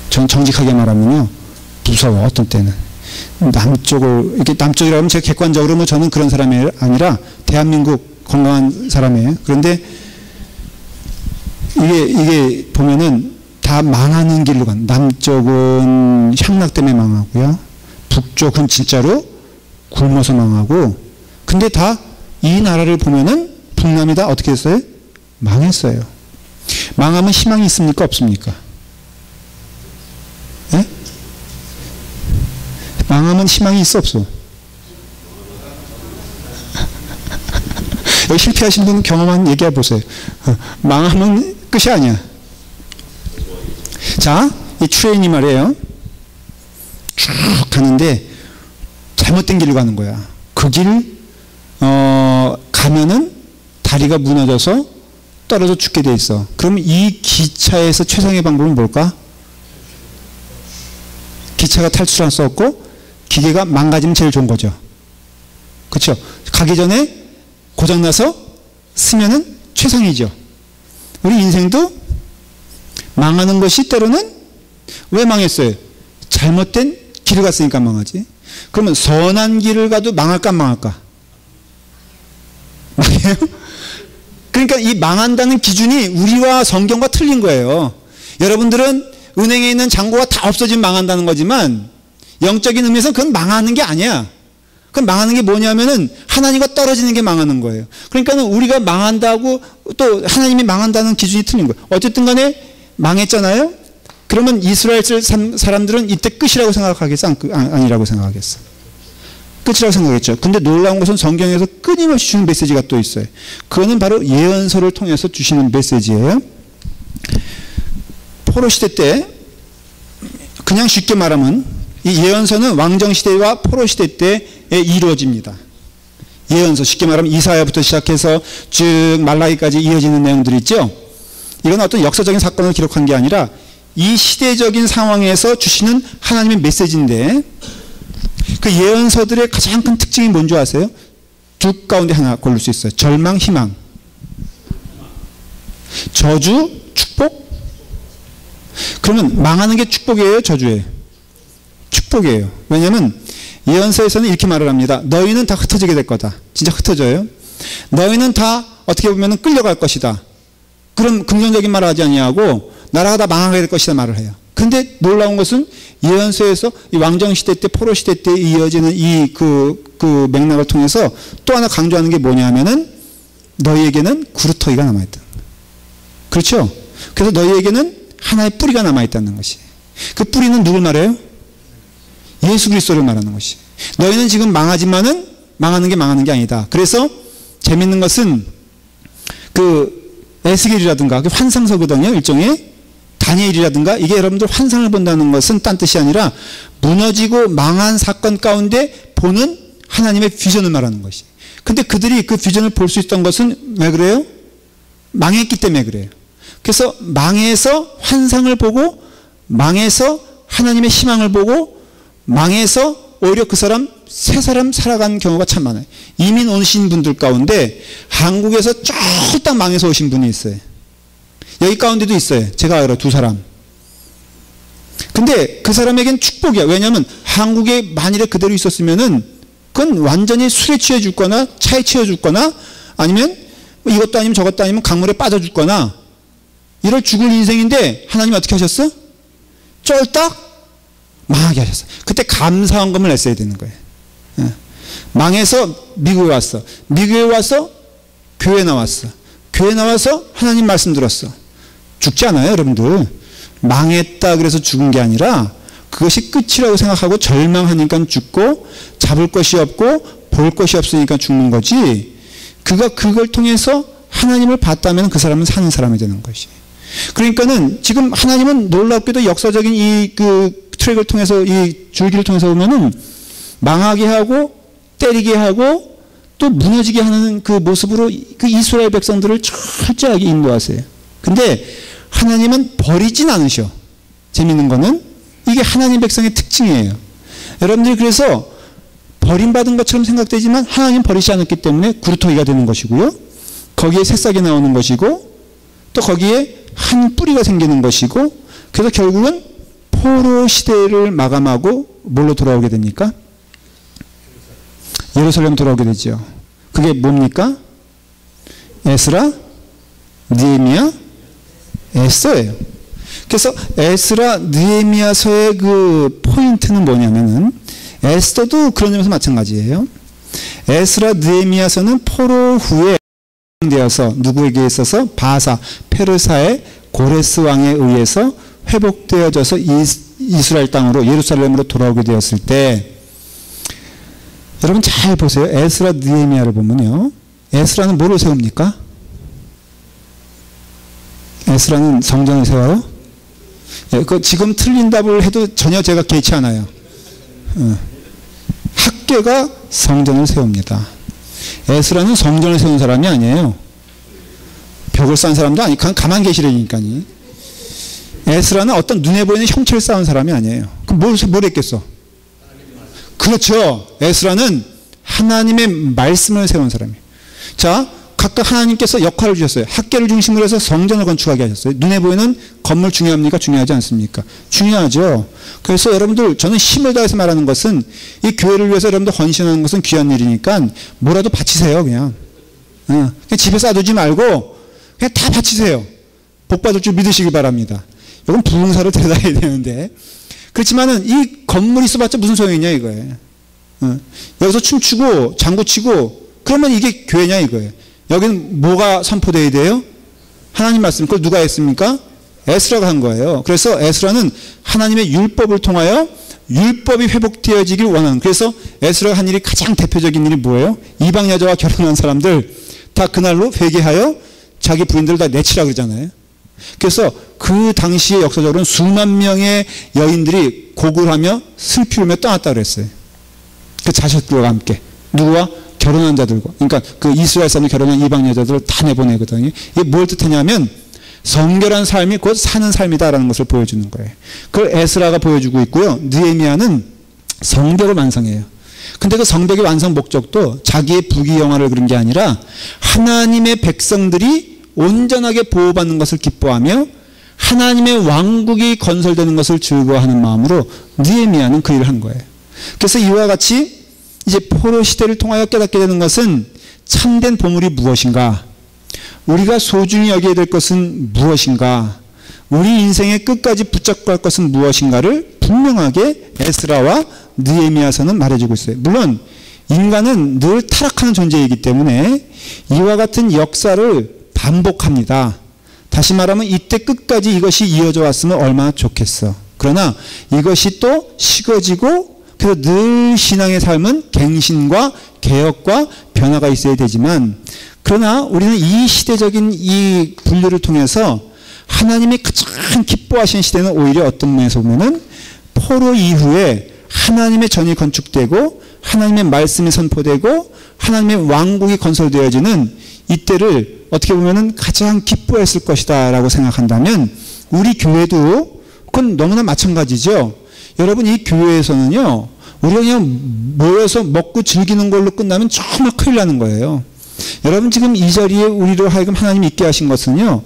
저는 정직하게 말하면요, 무서워. 어떤 때는 남쪽을, 이게 남쪽이라고 하면 제가 객관적으로 뭐 저는 그런 사람이 아니라 대한민국 건강한 사람이에요. 그런데 이게 보면은 다 망하는 길로 간, 남쪽은 향락 때문에 망하고요, 북쪽은 진짜로 굶어서 망하고, 근데 다 이 나라를 보면은 북남이 다 어떻게 했어요? 망했어요. 망하면 희망이 있습니까? 없습니까? 예? 망하면 희망이 있어 없어? 여기 실패하신 분 경험한 얘기해 보세요. 망하면 끝이 아니야. 자, 이 트레인이 말이에요. 쭉 가는데 잘못된 길로 가는 거야. 그 길 가면은 다리가 무너져서 떨어져 죽게 돼 있어. 그럼 이 기차에서 최상의 방법은 뭘까? 기차가 탈출할 수 없고 기계가 망가지면 제일 좋은 거죠. 그렇죠? 가기 전에 고장나서 쓰면은 최상이죠. 우리 인생도 망하는 것이 때로는 왜 망했어요? 잘못된 길을 갔으니까 망하지. 그러면 선한 길을 가도 망할까 안 망할까? 망해요? 그러니까 이 망한다는 기준이 우리와 성경과 틀린 거예요. 여러분들은 은행에 있는 잔고가 다 없어지면 망한다는 거지만 영적인 의미에서는 그건 망하는 게 아니야. 그건 망하는 게 뭐냐면은 하나님과 떨어지는 게 망하는 거예요. 그러니까는 우리가 망한다고 또 하나님이 망한다는 기준이 틀린 거예요. 어쨌든 간에 망했잖아요. 그러면 이스라엘 사람들은 이때 끝이라고 생각하겠어? 아니라고 생각하겠어? 끝이라고 생각했죠. 근데 놀라운 것은 성경에서 끊임없이 주는 메시지가 또 있어요. 그거는 바로 예언서를 통해서 주시는 메시지예요. 포로 시대 때 그냥 쉽게 말하면 이 예언서는 왕정 시대와 포로 시대 때에 이루어집니다. 예언서 쉽게 말하면 이사야부터 시작해서 쭉 말라기까지 이어지는 내용들이 있죠. 이건 어떤 역사적인 사건을 기록한 게 아니라 이 시대적인 상황에서 주시는 하나님의 메시지인데, 그 예언서들의 가장 큰 특징이 뭔지 아세요? 두 가운데 하나 고를 수 있어요. 절망, 희망. 저주, 축복. 그러면 망하는 게 축복이에요, 저주예요? 축복이에요. 왜냐하면 예언서에서는 이렇게 말을 합니다. 너희는 다 흩어지게 될 거다. 진짜 흩어져요. 너희는 다 어떻게 보면 끌려갈 것이다. 그럼 긍정적인 말을 하지 아니하고 나라가 다 망하게 될 것이다 말을 해요. 근데 놀라운 것은 예언서에서 이 왕정시대 때, 포로시대 때 이어지는 이 그 맥락을 통해서 또 하나 강조하는 게 뭐냐면은 너희에게는 구루터기가 남아있다. 그렇죠? 그래서 너희에게는 하나의 뿌리가 남아있다는 것이. 그 뿌리는 누굴 말해요? 예수 그리스도를 말하는 것이. 너희는 지금 망하지만은 망하는 게 아니다. 그래서 재밌는 것은 그 에스겔이라든가 환상서거든요. 일종의 다니엘이라든가 이게 여러분들 환상을 본다는 것은 딴 뜻이 아니라 무너지고 망한 사건 가운데 보는 하나님의 비전을 말하는 것이. 근데 그들이 그 비전을 볼 수 있던 것은 왜 그래요? 망했기 때문에 그래요. 그래서 망해서 환상을 보고 망해서 하나님의 희망을 보고 망해서 오히려 그 사람 새 사람 살아간 경우가 참 많아요. 이민 오신 분들 가운데 한국에서 쫄딱 망해서 오신 분이 있어요. 여기 가운데도 있어요. 제가 알아, 두 사람. 근데 그 사람에겐 축복이야. 왜냐하면 한국에 만일에 그대로 있었으면은 그건 완전히 술에 취해 죽거나 차에 취해 죽거나 아니면 이것도 아니면 저것도 아니면 강물에 빠져 죽거나 이럴 죽을 인생인데 하나님 어떻게 하셨어? 쫄딱 망하게 하셨어. 그때 감사헌금을 냈어야 되는 거예요. 망해서 미국에 왔어. 미국에 와서 교회 나왔어. 교회 나와서 하나님 말씀 들었어. 죽지 않아요, 여러분들. 망했다 그래서 죽은 게 아니라 그것이 끝이라고 생각하고 절망하니까 죽고 잡을 것이 없고 볼 것이 없으니까 죽는 거지, 그가 그걸 통해서 하나님을 봤다면 그 사람은 사는 사람이 되는 것이. 그러니까는 지금 하나님은 놀랍게도 역사적인 이 그 트랙을 통해서, 이 줄기를 통해서 보면은 망하게 하고 때리게 하고 또 무너지게 하는 그 모습으로 그 이스라엘 백성들을 철저하게 인도하세요. 근데 하나님은 버리진 않으셔. 재밌는 거는 이게 하나님 백성의 특징이에요. 여러분들이 그래서 버림받은 것처럼 생각되지만 하나님 버리지 않았기 때문에 구루터기가 되는 것이고요, 거기에 새싹이 나오는 것이고, 또 거기에 한 뿌리가 생기는 것이고, 그래서 결국은 포로 시대를 마감하고 뭘로 돌아오게 됩니까? 예루살렘 돌아오게 되죠. 그게 뭡니까? 에스라, 느헤미야, 에스더예요. 그래서 에스라, 느헤미야서의 그 포인트는 뭐냐면은, 에스더도 그런 점에서 마찬가지예요. 에스라, 느헤미야서는 포로 후에 되어서 누구에게 있어서 바사, 페르사의 고레스 왕에 의해서 회복되어져서 이스라엘 땅으로, 예루살렘으로 돌아오게 되었을 때, 여러분 잘 보세요. 에스라, 느헤미야를 보면요, 에스라는 뭐를 세웁니까? 에스라는 성전을 세워요? 예, 그 지금 틀린 답을 해도 전혀 제가 개의치 않아요. 학계가 성전을 세웁니다. 에스라는 성전을 세운 사람이 아니에요. 벽을 쌓은 사람도 아니, 가만 계시라니까요. 에스라는 어떤 눈에 보이는 형체를 쌓은 사람이 아니에요. 그럼 뭘 했겠어? 그렇죠. 에스라는 하나님의 말씀을 세운 사람이에요. 자, 각각 하나님께서 역할을 주셨어요. 학계를 중심으로 해서 성전을 건축하게 하셨어요. 눈에 보이는 건물 중요합니까? 중요하지 않습니까? 중요하죠. 그래서 여러분들, 저는 힘을 다해서 말하는 것은, 이 교회를 위해서 여러분들 헌신하는 것은 귀한 일이니까 뭐라도 바치세요. 그냥 집에 쌓아두지 말고 그냥 다 바치세요. 복 받을 줄 믿으시기 바랍니다. 이건 부흥사를 데려다야 되는데, 그렇지만은 이 건물이 있어봤자 무슨 소용이냐 이거예요. 여기서 춤추고 장구치고 그러면 이게 교회냐 이거예요. 여기는 뭐가 선포되어야 돼요? 하나님 말씀. 그걸 누가 했습니까? 에스라가 한 거예요. 그래서 에스라는 하나님의 율법을 통하여 율법이 회복되어지길 원하는, 그래서 에스라가 한 일이, 가장 대표적인 일이 뭐예요? 이방 여자와 결혼한 사람들 다 그날로 회개하여 자기 부인들을 다 내치라 그러잖아요. 그래서 그 당시에 역사적으로는 수만 명의 여인들이 고굴하며 슬피 울며 떠났다 그랬어요. 그 자식들과 함께. 누구와? 결혼한 자들과. 그러니까 그 이스라엘 사람이 결혼한 이방 여자들을 다 내보내거든요. 이게 뭘 뜻하냐면 성결한 삶이 곧 사는 삶이다라는 것을 보여주는 거예요. 그걸 에스라가 보여주고 있고요. 느헤미야는 성벽을 완성해요. 근데 그 성벽의 완성 목적도 자기의 부귀영화를 그런 게 아니라 하나님의 백성들이 온전하게 보호받는 것을 기뻐하며 하나님의 왕국이 건설되는 것을 즐거워하는 마음으로 느헤미야는 그 일을 한 거예요. 그래서 이와 같이 이제 포로 시대를 통하여 깨닫게 되는 것은 참된 보물이 무엇인가, 우리가 소중히 여겨야 될 것은 무엇인가, 우리 인생의 끝까지 붙잡고 할 것은 무엇인가를 분명하게 에스라와 느헤미야서는 말해주고 있어요. 물론 인간은 늘 타락하는 존재이기 때문에 이와 같은 역사를 반복합니다. 다시 말하면 이때 끝까지 이것이 이어져 왔으면 얼마나 좋겠어. 그러나 이것이 또 식어지고, 그래서 늘 신앙의 삶은 갱신과 개혁과 변화가 있어야 되지만, 그러나 우리는 이 시대적인 이 분류를 통해서 하나님이 가장 기뻐하시는 시대는 오히려 어떤 면에서 보면은 포로 이후에 하나님의 전이 건축되고 하나님의 말씀이 선포되고 하나님의 왕국이 건설되어지는 이때를 어떻게 보면은 가장 기뻐했을 것이다 라고 생각한다면, 우리 교회도 그건 너무나 마찬가지죠. 여러분, 이 교회에서는요, 우리가 그냥 모여서 먹고 즐기는 걸로 끝나면 정말 큰일 나는 거예요. 여러분, 지금 이 자리에 우리로 하여금 하나님이 있게 하신 것은요,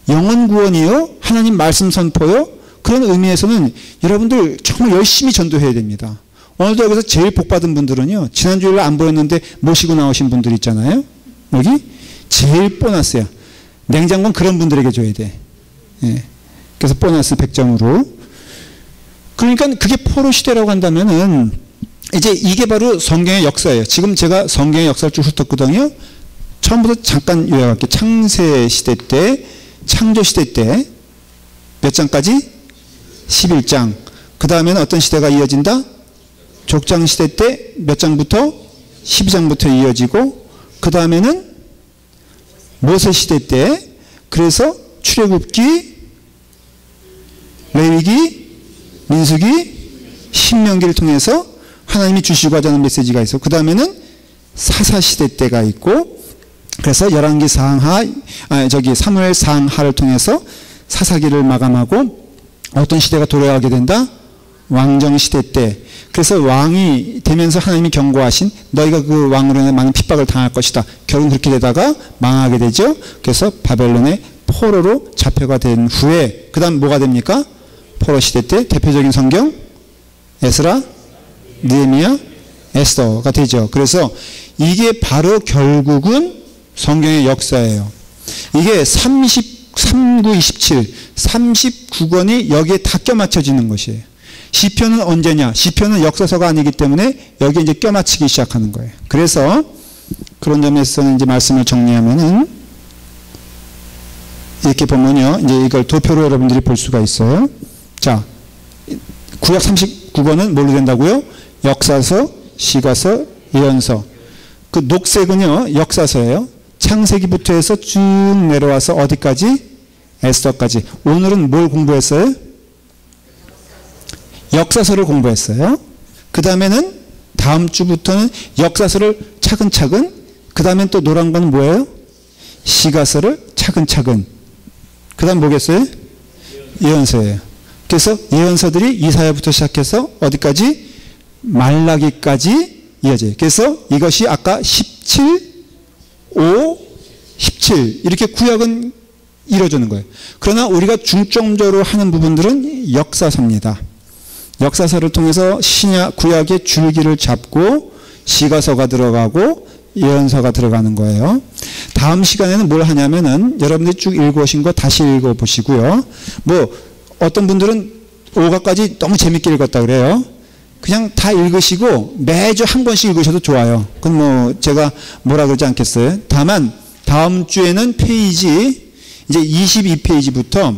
영혼 구원이요, 하나님 말씀 선포요, 그런 의미에서는 여러분들 정말 열심히 전도해야 됩니다. 오늘도 여기서 제일 복받은 분들은요, 지난주일날 안 보였는데 모시고 나오신 분들 있잖아요. 여기 제일 보너스야. 냉장고는 그런 분들에게 줘야 돼. 예. 그래서 보너스 100점으로. 그러니까 그게 포로 시대라고 한다면은 이제 이게 바로 성경의 역사예요. 지금 제가 성경의 역사를 쭉 훑었거든요. 처음부터 잠깐 요약할게요. 창세 시대 때, 창조 시대 때 몇 장까지? 11장. 그 그 다음에는 어떤 시대가 이어진다? 족장 시대 때 몇 장부터? 12장부터 이어지고, 그 다음에는 모세 시대 때, 그래서 출애굽기, 레위기, 민수기, 신명기를 통해서 하나님이 주시고 하자는 메시지가 있어. 그 다음에는 사사 시대 때가 있고, 그래서 열왕기 상하, 사무엘 상하를 통해서 사사기를 마감하고 어떤 시대가 돌아가게 된다? 왕정 시대 때. 그래서 왕이 되면서 하나님이 경고하신 너희가 그 왕으로 인해 많은 핍박을 당할 것이다. 결국 그렇게 되다가 망하게 되죠. 그래서 바벨론의 포로로 잡혀가 된 후에 그 다음 뭐가 됩니까? 포로 시대 때 대표적인 성경 에스라, 느헤미야, 에스더가 되죠. 그래서 이게 바로 결국은 성경의 역사예요. 이게 39, 27, 39권이 여기에 다 껴맞춰지는 것이에요. 시편은 언제냐? 시편은 역사서가 아니기 때문에 여기에 이제 껴맞추기 시작하는 거예요. 그래서 그런 점에서는 이제 말씀을 정리하면은 이렇게 보면요. 이제 이걸 도표로 여러분들이 볼 수가 있어요. 자, 구약 39권은 뭘로 된다고요? 역사서, 시가서, 예언서. 그 녹색은요, 역사서예요. 창세기부터 해서 쭉 내려와서 어디까지? 에스더까지. 오늘은 뭘 공부했어요? 역사서를 공부했어요. 그 다음에는 다음 주부터는 역사서를 차근차근, 그 다음엔 또 노란 건 뭐예요? 시가서를 차근차근. 그 다음 뭐겠어요? 예언서예요. 그래서 예언서들이 이사야부터 시작해서 어디까지? 말라기까지 이어져요. 그래서 이것이 아까 17, 5, 17 이렇게 구약은 이루어지는 거예요. 그러나 우리가 중점적으로 하는 부분들은 역사서입니다. 역사서를 통해서 신약 구약의 줄기를 잡고 시가서가 들어가고 예언서가 들어가는 거예요. 다음 시간에는 뭘 하냐면은 여러분들이 쭉 읽어오신 거 다시 읽어보시고요. 뭐 어떤 분들은 5가까지 너무 재밌게 읽었다 그래요. 그냥 다 읽으시고 매주 한 권씩 읽으셔도 좋아요. 그건 뭐 제가 뭐라 그러지 않겠어요. 다만 다음 주에는 페이지 이제 22페이지부터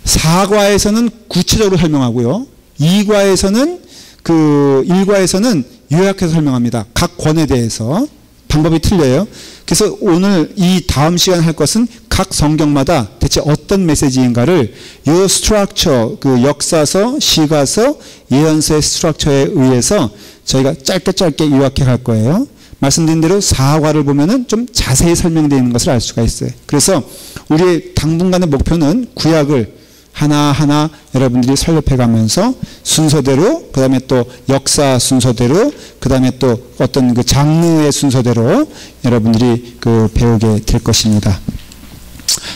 4과에서는 구체적으로 설명하고요. 2과에서는 1과에서는 요약해서 설명합니다. 각 권에 대해서. 방법이 틀려요. 그래서 오늘 이 다음 시간 할 것은 각 성경마다 대체 어떤 메시지인가를 요 스트럭처, 그 역사서, 시가서, 예언서의 스트럭처에 의해서 저희가 짧게 요약해 갈 거예요. 말씀드린 대로 4과를 보면은 좀 자세히 설명되어 있는 것을 알 수가 있어요. 그래서 우리의 당분간의 목표는 구약을 하나하나 여러분들이 설립해 가면서 순서대로, 그 다음에 또 역사 순서대로, 그 다음에 또 어떤 그 장르의 순서대로 여러분들이 배우게 될 것입니다.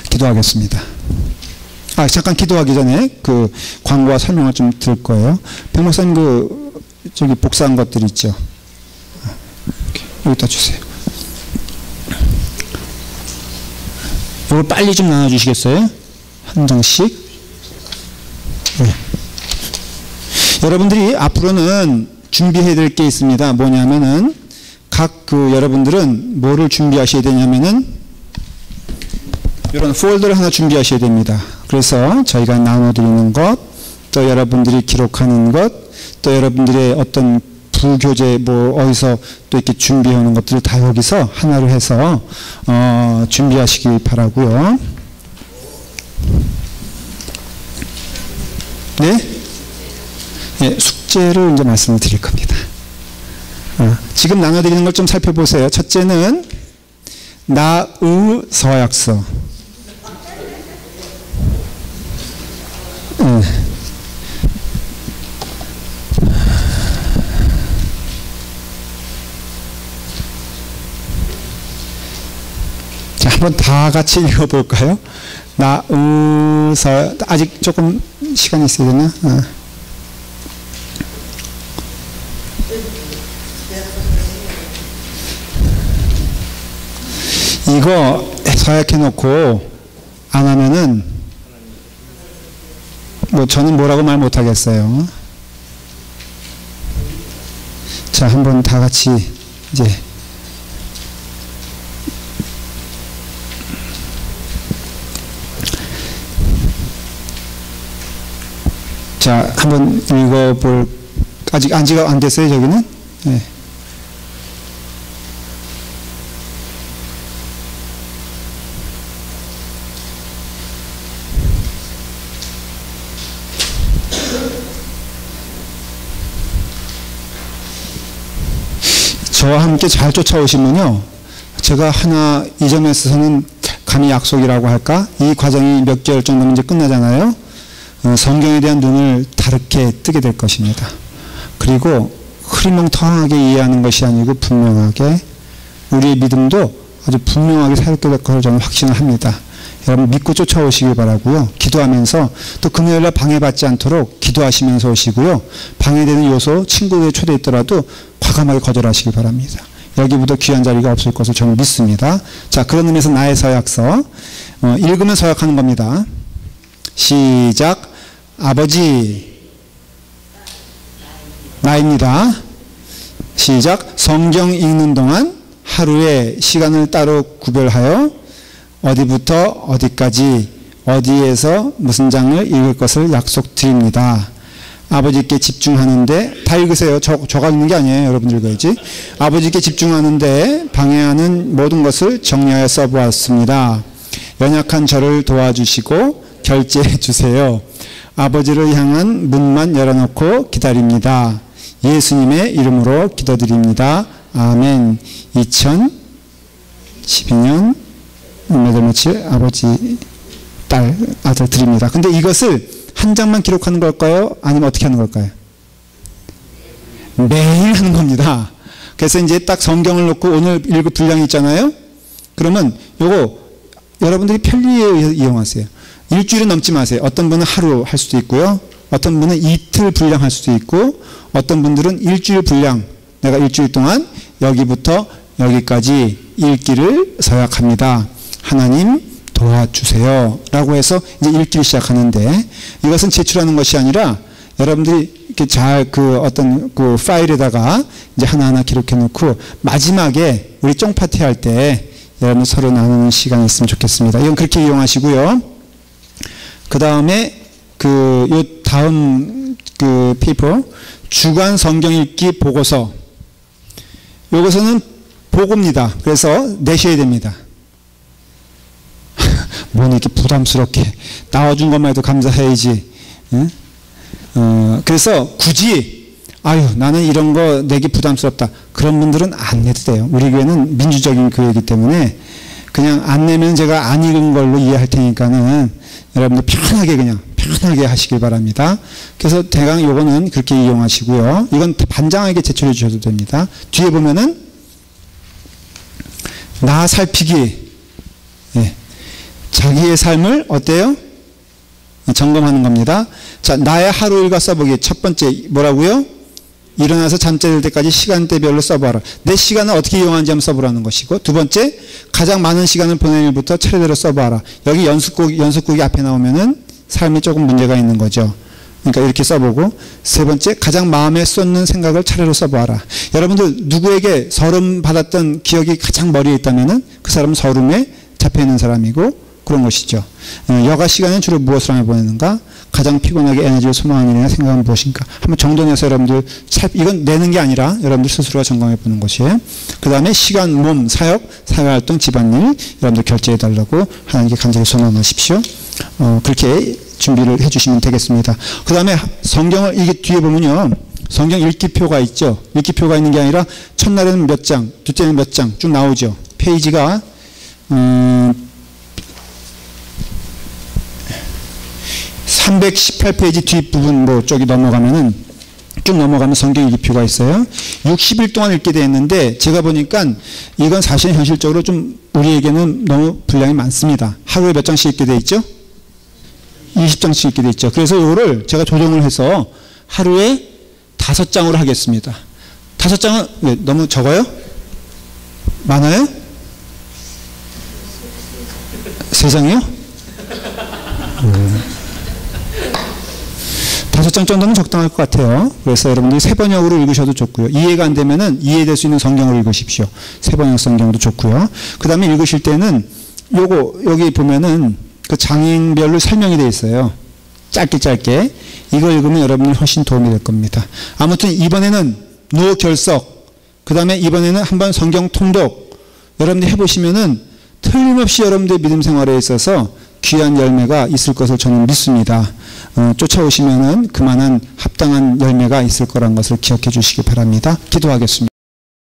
기도하겠습니다. 잠깐 기도하기 전에 광고와 설명을 좀 드릴 거예요. 백 목사님 저기 복사한 것들 있죠? 여기다 주세요. 이걸 빨리 좀 나눠주시겠어요? 한 장씩. 네. 여러분들이 앞으로는 준비해야 될 게 있습니다. 뭐냐면은 각 여러분들은 뭐를 준비하셔야 되냐면은 이런 폴더를 하나 준비하셔야 됩니다. 그래서 저희가 나눠드리는 것, 또 여러분들이 기록하는 것, 또 여러분들의 어떤 부교재 어디서 또 이렇게 준비해 오는 것들을 다 여기서 하나로 해서 준비하시길 바라고요. 네? 네, 숙제를 이제 말씀을 드릴 겁니다. 지금 나눠드리는 걸 좀 살펴보세요. 첫째는 나의 서약서. 자, 한번 다 같이 읽어볼까요? 나의 서약. 아직 조금 시간이 있어야 되나? 이거 서약해 놓고 안 하면은 저는 뭐라고 말 못하겠어요. 자, 한번 다 같이 이제 자, 한번 읽어볼, 아직 안지가 안 됐어요, 저기는? 네. 저와 함께 잘 쫓아오시면요, 제가 하나 이 점에 있어서는 감히 약속이라고 할까? 이 과정이 몇 개월 정도면 이제 끝나잖아요. 성경에 대한 눈을 다르게 뜨게 될 것입니다. 그리고 흐리멍텅하게 이해하는 것이 아니고 분명하게, 우리의 믿음도 아주 분명하게 새롭게 될 것을 저는 확신을 합니다. 여러분 믿고 쫓아오시길 바라고요. 기도하면서, 또 금요일날 방해받지 않도록 기도하시면서 오시고요. 방해되는 요소, 친구들의 초대 있더라도 과감하게 거절하시길 바랍니다. 여기보다 귀한 자리가 없을 것을 저는 믿습니다. 자, 그런 의미에서 나의 서약서, 읽으면 서약하는 겁니다. 시작. 아버지, 나입니다. 시작. 성경 읽는 동안 하루에 시간을 따로 구별하여 어디부터 어디까지, 어디에서 무슨 장을 읽을 것을 약속드립니다. 아버지께 집중하는데, 다 읽으세요. 저가 읽는 게 아니에요. 여러분들 읽어야지. 아버지께 집중하는데 방해하는 모든 것을 정리하여 써보았습니다. 연약한 저를 도와주시고 결제해 주세요. 아버지를 향한 문만 열어놓고 기다립니다. 예수님의 이름으로 기도드립니다. 아멘. 2012년 몇 월 며칠 아버지, 딸, 아들 드립니다. 근데 이것을 한 장만 기록하는 걸까요? 아니면 어떻게 하는 걸까요? 매일 하는 겁니다. 그래서 이제 딱 성경을 놓고 오늘 읽을 분량이 있잖아요. 그러면 요거 여러분들이 편리에 이용하세요. 일주일은 넘지 마세요. 어떤 분은 하루 할 수도 있고요. 어떤 분은 이틀 분량 할 수도 있고, 어떤 분들은 일주일 분량, 내가 일주일 동안 여기부터 여기까지 읽기를 서약합니다. 하나님 도와주세요 라고 해서 이제 읽기를 시작하는데, 이것은 제출하는 것이 아니라 여러분들이 이렇게 잘 어떤 파일에다가 이제 하나하나 기록해 놓고, 마지막에 우리 쫑파티 할 때 여러분 서로 나누는 시간이 있으면 좋겠습니다. 이건 그렇게 이용하시고요. 그 다음에 요 다음 페이퍼, 주간 성경 읽기 보고서. 요것은 보고입니다. 그래서 내셔야 됩니다. 뭐 이렇게 부담스럽게 나와준 것만 해도 감사해야지. 응? 그래서 굳이 나는 이런 거 내기 부담스럽다, 그런 분들은 안 내도 돼요. 우리 교회는 민주적인 교회이기 때문에 그냥 안 내면 제가 안 읽은 걸로 이해할 테니까는 여러분들 편하게 하시길 바랍니다. 그래서 대강 요거는 그렇게 이용하시고요. 이건 반장에게 제출해 주셔도 됩니다. 뒤에 보면은 나 살피기, 자기의 삶을 어때요? 점검하는 겁니다. 자, 나의 하루 일과 써보기. 첫 번째 뭐라고요? 일어나서 잠자리 들 때까지 시간대별로 써봐라. 내 시간을 어떻게 이용하는지 한번 써보라는 것이고, 두 번째, 가장 많은 시간을 보내는 일부터 차례대로 써봐라. 여기 연속국이 앞에 나오면은 삶에 조금 문제가 있는 거죠. 그러니까 이렇게 써보고, 세 번째, 가장 마음에 쏟는 생각을 차례로 써봐라. 여러분들 누구에게 서름 받았던 기억이 가장 머리에 있다면은 그 사람은 서름에 잡혀있는 사람이고, 그런 것이죠. 여가 시간에 주로 무엇을 하며 보내는가? 가장 피곤하게 에너지를 소모하는 일이나 생각은 무엇인가? 한번 정돈해서 여러분들, 이건 내는 게 아니라 여러분들 스스로가 점검해 보는 것이에요. 그 다음에 시간, 몸, 사역, 사회활동, 집안일, 여러분들 결제해 달라고 하나님께 간절히 소원하십시오. 그렇게 준비를 해 주시면 되겠습니다. 그 다음에 성경을 이게 뒤에 보면요, 성경 읽기표가 있죠. 읽기표가 있는 게 아니라 첫날에는 몇 장, 둘째는 몇 장 쭉 나오죠. 페이지가 318페이지 뒷부분 저기 넘어가면은 쭉 넘어가면 성경 읽기표가 있어요. 60일 동안 읽게 되어 있는데, 제가 보니까 이건 사실 현실적으로 좀 우리에게는 너무 분량이 많습니다. 하루에 몇 장씩 읽게 되어 있죠? 20장씩 읽게 되어 있죠. 그래서 이거를 제가 조정을 해서 하루에 5장으로 하겠습니다. 5장은 왜 너무 적어요? 많아요? 3장이요? 5장 정도는 적당할 것 같아요. 그래서 여러분들이 세번역으로 읽으셔도 좋고요. 이해가 안 되면은 이해될 수 있는 성경을 읽으십시오. 세번역 성경도 좋고요. 그 다음에 읽으실 때는 여기 보면은 그 장인별로 설명이 되어 있어요. 짧게 이거 읽으면 여러분이 훨씬 도움이 될 겁니다. 아무튼 이번에는 노결석, 그 다음에 이번에는 한번 성경 통독 여러분들이 해보시면은 틀림없이 여러분들의 믿음 생활에 있어서 귀한 열매가 있을 것을 저는 믿습니다. 쫓아오시면은 그만한 합당한 열매가 있을 거란 것을 기억해 주시기 바랍니다. 기도하겠습니다.